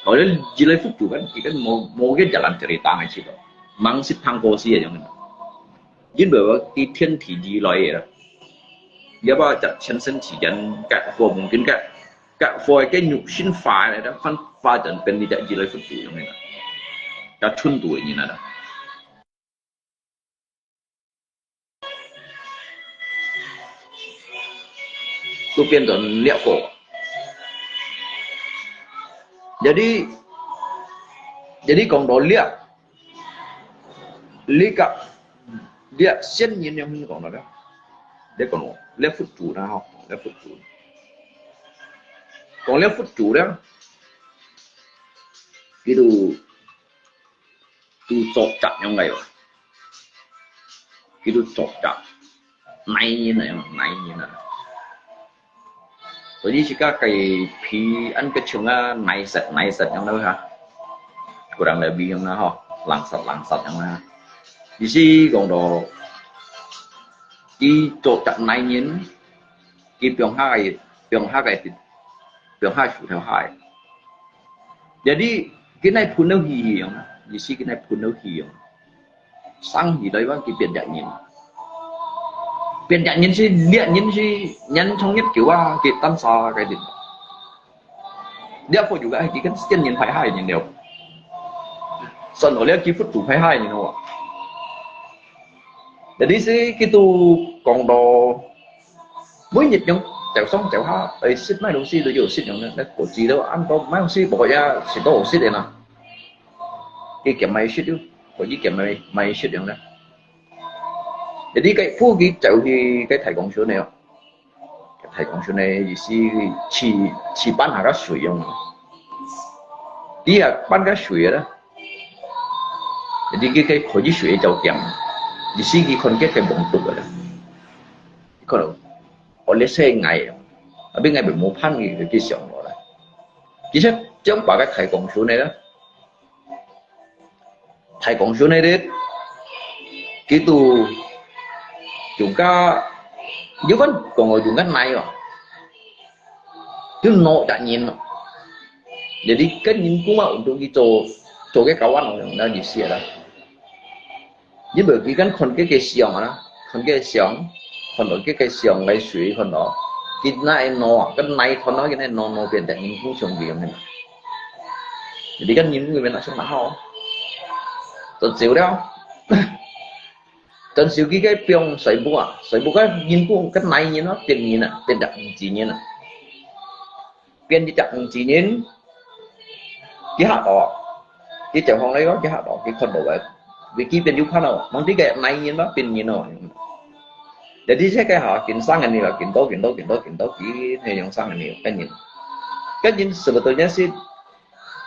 Kalau jilai food juga kan kita mau cái jalan cerita ngay sih tuh. Mang sit thang kosi aja gitu. Jadi bahwa di thiên thị gì loài đó. Dia bawa chân身chỉ dẫn các phô mungkin các phô cái nhục sinh phá này đó phát triển bên đi chạy jilai food juga gitu. Các chun tuổi như nào đó. Tôi biến thành liệu cổ jadi còn đó liệu cả liệu xuyên nhiên yang còn đó đó để còn liệu phút chủ nào không liệu phút chủ còn liệu phút chủ đó cái tu chọc chặt nhau ngày rồi cái tu chọc chặt này như này Jadi jika kayak pian kecunga naik set yang đâu ha kurang lebih yang nah langsat yang nah di sini còn đồ đi chỗ chặt này nhин đi pion hai chủ theo hai jadi cái này phun nấu hiền di sini cái này phun nấu hiền sang gì đấy bác cái biển đại nhìn biến dạng nhân si điện nhân si nhân thống nhất kiểu cái tan xa cái gì dia pun juga cái chân nhân phải hai nhìn đều sân ở đây chỉ phút chủ phải hai nhìn đâu jadi sih gitu còn đồ mới nhiệt nhung chèo xong chèo ha ấy xích mấy đồng si tôi vừa xích nhung đấy của gì đâu ăn có mấy đồng si bỏ ra chỉ có ổ xích này nè cái kiếm máy shit itu có gì kiếm máy shit yang đó jadi cái phu cái cháu cái thầy công số này cái thầy công số này là chỉ bán hàng cái水用đi à bán cái水đó jadi cái khối水就kiếm thì cái con cái bông tụ rồi có đâu ở lấy xe ngày ở bên ngày bị mua pan cái sòng rồi đấy chỉ xét chống bảo cái thầy công số này đó thầy công số này đấy cái tu chúng ta nếu vẫn còn ngồi dùng cái này rồi chứ nọ đã nhìn rồi jadi cái nhìn cũng mà untuk cái chỗ cái kawan orang dah di sini lah nhưng bởi vì cái xiong đó con cái xiong con đó cái xiong cái suy con đó cái này con nói cái này nó biến thành những phú trồng gì này jadi kan nhìn người bên nào sẽ nào tuần xíu đó tuần xíu cái pion sấy bùa cái nhìn cũng cái này nhìn nó tiền nhìn à tiền đặt chỉ nhìn à tiền chỉ đặt chỉ nhìn cái hạt đỏ cái chậu hồng lấy đó cái hạt đỏ cái con đồ vậy vì cái tiền du khách nào mong tí cái này nhìn nó tiền nhìn rồi để đi xét cái họ kiện sang anh là kiện tốt cái này yang sang anh cái nhìn sebetulnya sih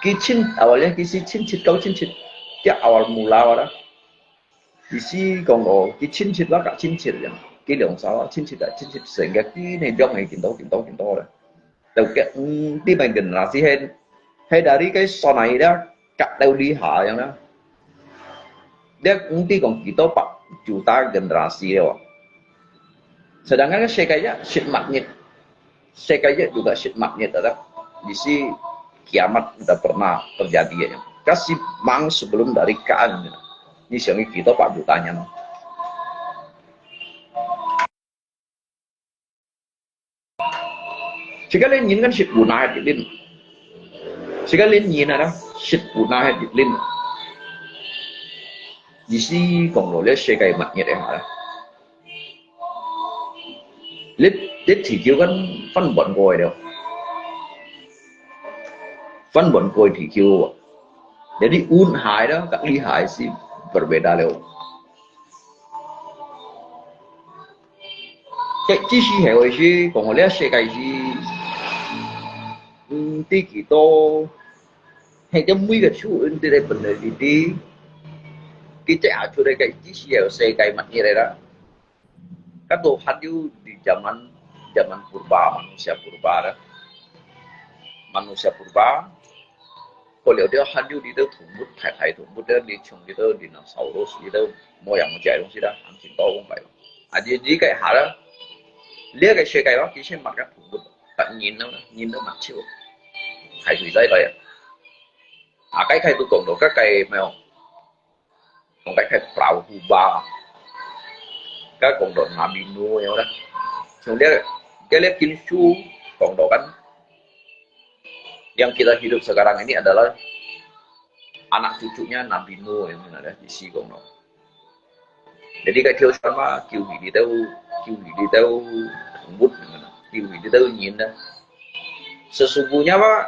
kitchen awalnya kitchen cái awal mula đó di sini còn có cái chin đó cả chin rồi cái đường sau chin sehingga cái này dòng này kiện tốt rồi đầu cái đi bằng gần là gì hay dari cái sau này đó cắt đầu đi hạ vậy đó dia nanti còn kita 4 juta generasi lewat sedangkan kan sekaya shit magnet sekaya juga shit magnet ada di sini kiamat sudah pernah terjadi ya kasih mang sebelum dari kaan ini siang kita 4 jutanya jika kalian nhìn kan shit punah di lin jika kalian nhìn ada shit punah di lin di sini còn rồi lấy xe cây mặt nhiệt em hả lít thì kêu kan phân bẩn cồi đều phân bẩn cồi thì kêu jadi unhai đó các lihai sih berbeda leo cái chi sih hệ sih còn lấy xe cây sih tí kita hay cái mấy cái chú in đây vấn đề gì đi cái chạy cho đây cái chiếc xe cây mặt như này đó các tổ hadir di zaman purba manusia purba kalau dia hadir di dalam tumbut thai tumbut dia di chung di dalam dinosaurus di dalam moyang macam itu sudah hampir tahu không phải jadi cái hả đó lihat cái xe cây đó cái xe mặt cái tumbut bạn nhìn nó mặt chịu thai thủy dây đây cái cây tôi còn đồ các cây mèo còn cái perahu huba cái còn đồ Nabinu ya udah kemudian kita lihat Kinshu còn đồ kan yang kita hidup sekarang ini adalah anak cucunya Nabinu yang ada di sini còn đồ jadi cái thiếu sama kiu di tahu bút kiu di tahu nhìn dah sesungguhnya Pak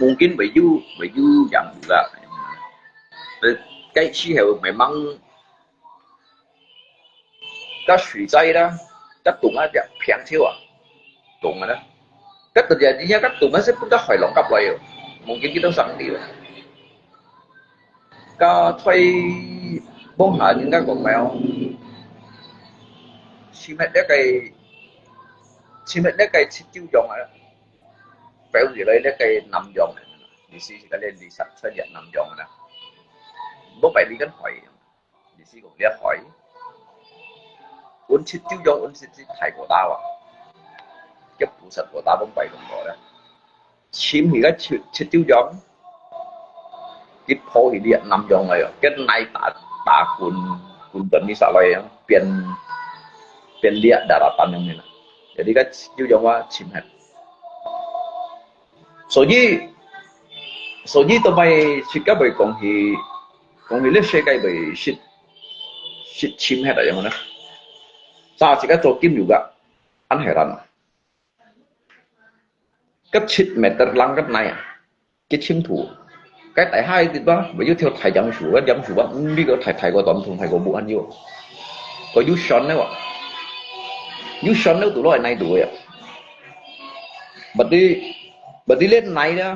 mungkin baju yang juga cái khí hậu memang cái水灾đó các tùng á đẹp phiền thiếu à tùng đó cái terjadinya các tùng nó sẽ punya khỏi lỏng cặp lại mungkin kita sang đi cái thuê bông hạ những cái con mèo chim hết đấy cái chiêu dòng này béo gì đây đấy cái nằm dòng này đi xí cái lên đi sạch sẽ nhận nằm dòng này bố phải đi cái hỏi đi xí cũng đi hỏi uốn chít chiêu dòng uốn chít thầy của tao à cái phụ sạch của tao bông bày cũng gọi đó chim thì cái chít chiêu dòng cái phô thì điện nằm dòng này cái này ta cuốn tuần đi sao lại biển điện daratan yang ini jadi cái chiêu dòng là chim hết所以tụi bay chỉ có bởi còn thì lấy xe cây bởi shit chim hết rồi mà sao chỉ có cho kim juga anh heran cái shit meter lang cái này cái chim thủ cái tại hai thì ba bây giờ theo thầy giám số ba đi có thầy có tổng thống thầy có bộ anh nhiều có you son đấy ạ you son nếu tụi nó này tụi ạ bật đi lên này đó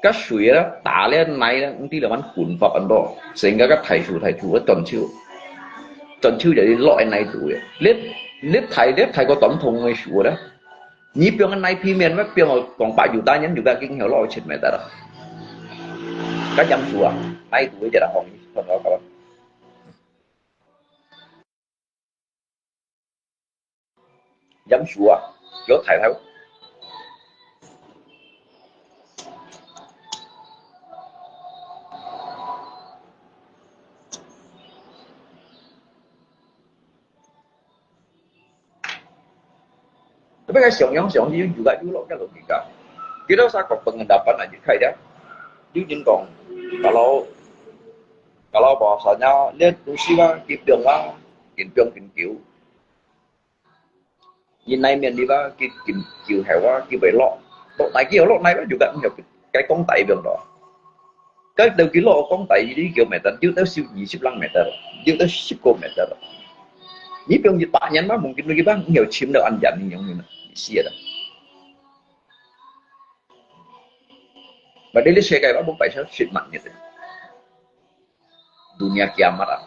các suy đó tả lên này đó cũng chỉ là bắn cuốn vào ấn độ sehingga các thầy chủ đó tròn chiêu jadi loại này tụi lihat thầy có tổng thống người chủ đó nhí pion anh này phi miền với pion còn 3 juta nhân juga kinh hiểu lo chuyện mẹ ta đó các jam sua này tụi giờ là hồng phần đó các bạn jam sua chỗ thầy thấy tapi kan siang dia juga kalau kita saya pengendapan aja kayak dia còn kalau bahasanya lihat usia kịp đường kiểu nhìn này miền đi ba kiểu hẻo qua kiểu bảy lọ này juga nhiều cái con tay đường đó cái đầu cái lọ con tay đi kiểu mẹ tận trước tới siêu 25 meter trước tới 10 meter ini pion di paknya mah mungkin bagi bang nhiều chim đâu ăn dặn những người xia đó và đây là xe cái đó cũng phải sẽ xịt mạnh như thế dunia kiamat à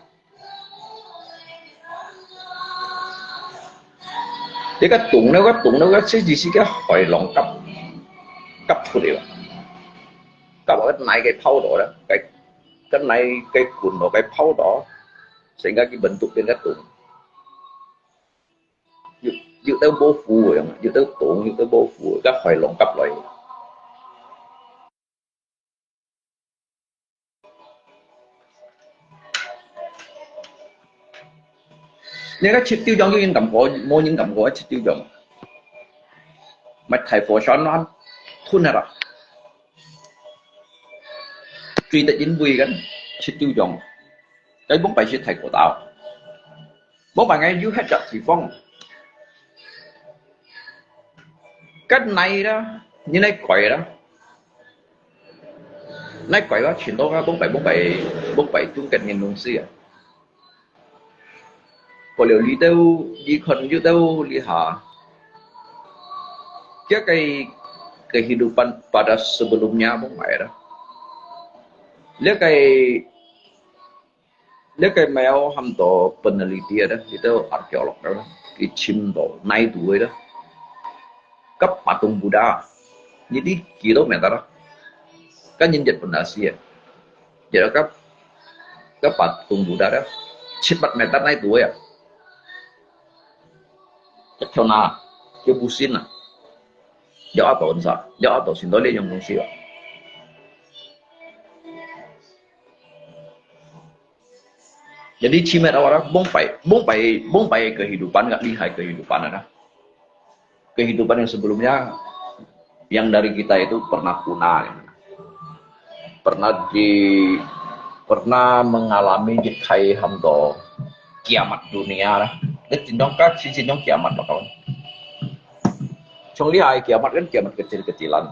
thế cái tụng nó cái sẽ gì cái hỏi lòng cấp thôi điều cấp ở cái này cái phao đó cái này cái cuộn đó cái phao đó sẽ ra cái bệnh tụt trên cái tụng dự tới bố phù rồi dự tới tụng dự tới bố phù các hỏi lòng cấp lại nên các chiếc tiêu giống như những cầm gỗ chiếc tiêu giống mà thầy phổ cho nó thun này rồi truy tại chính quy cái chiếc tiêu giống cái 47 chiếc thầy của tao 47 ngày dưới hết trận thì phong cái này đó như này quậy đó này quậy đó chuyển đó 47 trung cảnh nhìn đông xí à có liệu lý đâu đi khẩn như đâu lý hạ cái kehidupan pada sebelumnya 47 đó lihat cái mèo ham to peneliti đó itu arkeolog đó cái chim đó naik đuôi đó cấp patung Buddha jadi kilometer kan nhân vật Asia jadi cấp patung Buddha đó 4 meter naik đuôi à chắc cho na cái busin à jauh atau sindole yang fungsi à jadi cimet orang bongpai kehidupan nggak lihat kehidupan ada kehidupan yang sebelumnya yang dari kita itu pernah punah pernah mengalami kai hamdo kiamat dunia lah cinjong kiamat lah kawan trong lihat kiamat kan kiamat kecil-kecilan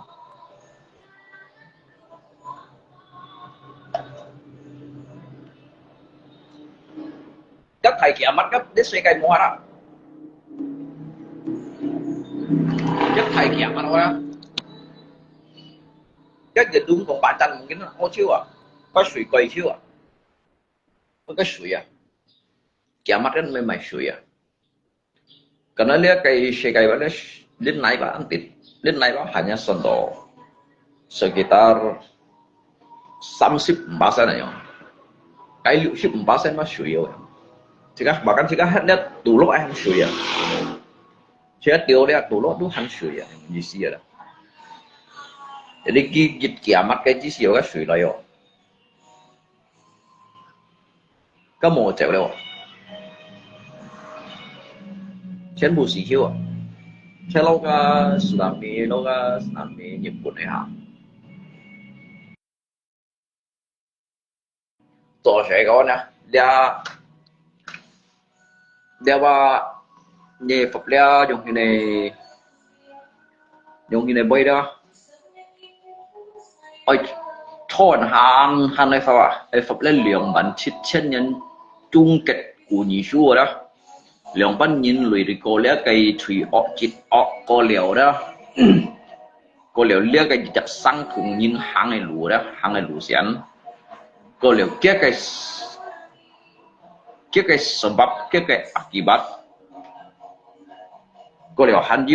các thầy kiamat cấp đến xoay cây mua đó các thầy kiamat đó các người đúng còn bạn chân mungkin ô chiêu à có suy quay chiêu à có cái suy à kiamat kan memang suy à karena dia kayak xoay cây đó lên này và ăn thịt lên này đó hanya contoh sekitar 30% aja kayak 60% mah suy à bahkan jika lihat dulu ayam suya saya lihat dulu tuh han suya di sini ada jadi gigit kiamat cái chỉ siêu cái suy là yo cái mồ chèo đâu chân bù xì hiu à chân lâu cái tsunami Nhật Bản này hả tôi sẽ có nè dia nye Phật lea dùng như này bay đó ôi thon hàng hàng này phải à ai pháp lên lượng bản chất chân nhân chung kết của nhị xua đó lượng bản nhìn lùi đi cô lẽ cái thủy ọc chít ọc cô liều đó cô liều lẽ cái chặt sang cùng nhìn hàng này lù đó hàng này lù xiên cô liều cái sebab cái akibat cô liều hắn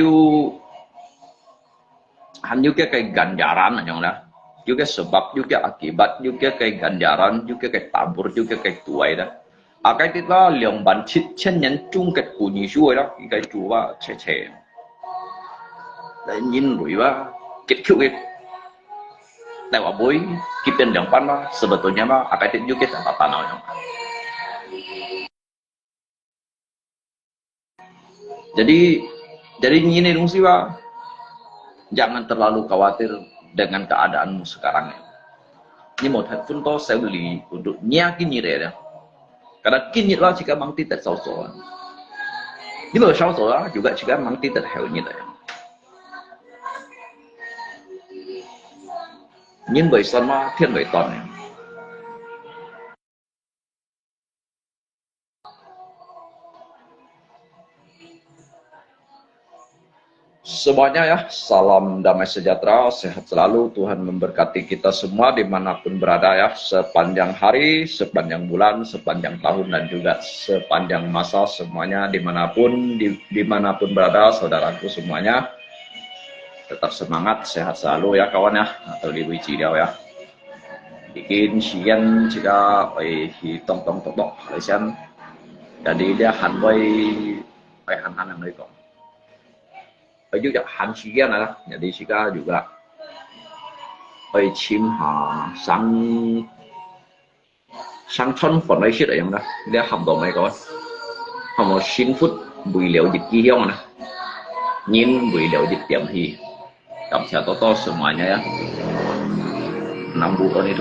yu cái ganjaran là nhung đó juga sebab juga akibat juga cái ganjaran juga cái tabur juga cái tuổi đó cái thứ đó lượng bản chất chân nhân chung kết của nhị xuôi đó cái chủ và trẻ để nhìn lùi và kết thúc ituแต่ว่าboy kita yang pan sebetulnya mah cái itu juga tak apa namanya jadi ini dong sih Pak, jangan terlalu khawatir dengan keadaanmu sekarang. Ini một headphone to saya beli untuk nyakin deh. Karena kini lah jika mang tidak sausoan. Ini baru sausoan juga jika mang tidak hewnya deh. Nhưng bởi son mà thiên bởi toàn này. Semuanya ya, salam damai sejahtera, sehat selalu, Tuhan memberkati kita semua dimanapun berada ya, sepanjang hari, sepanjang bulan, sepanjang tahun dan juga sepanjang masa semuanya dimanapun berada saudaraku semuanya, tetap semangat, sehat selalu ya kawan ya, atau di Wiji dia ya, bikin sian jika tong Malaysian, jadi dia hanboy han yang mereka. Juga Hansian lah, jadi Sika juga chim sang thân phần đây shit ở trong đó, dia học đồ mấy có, học một xin phút bùi liệu dịch chi hiong này, nhìn bùi liệu dịch tiệm thì, cảm謝多多 semuanya ya, 6 bulan ini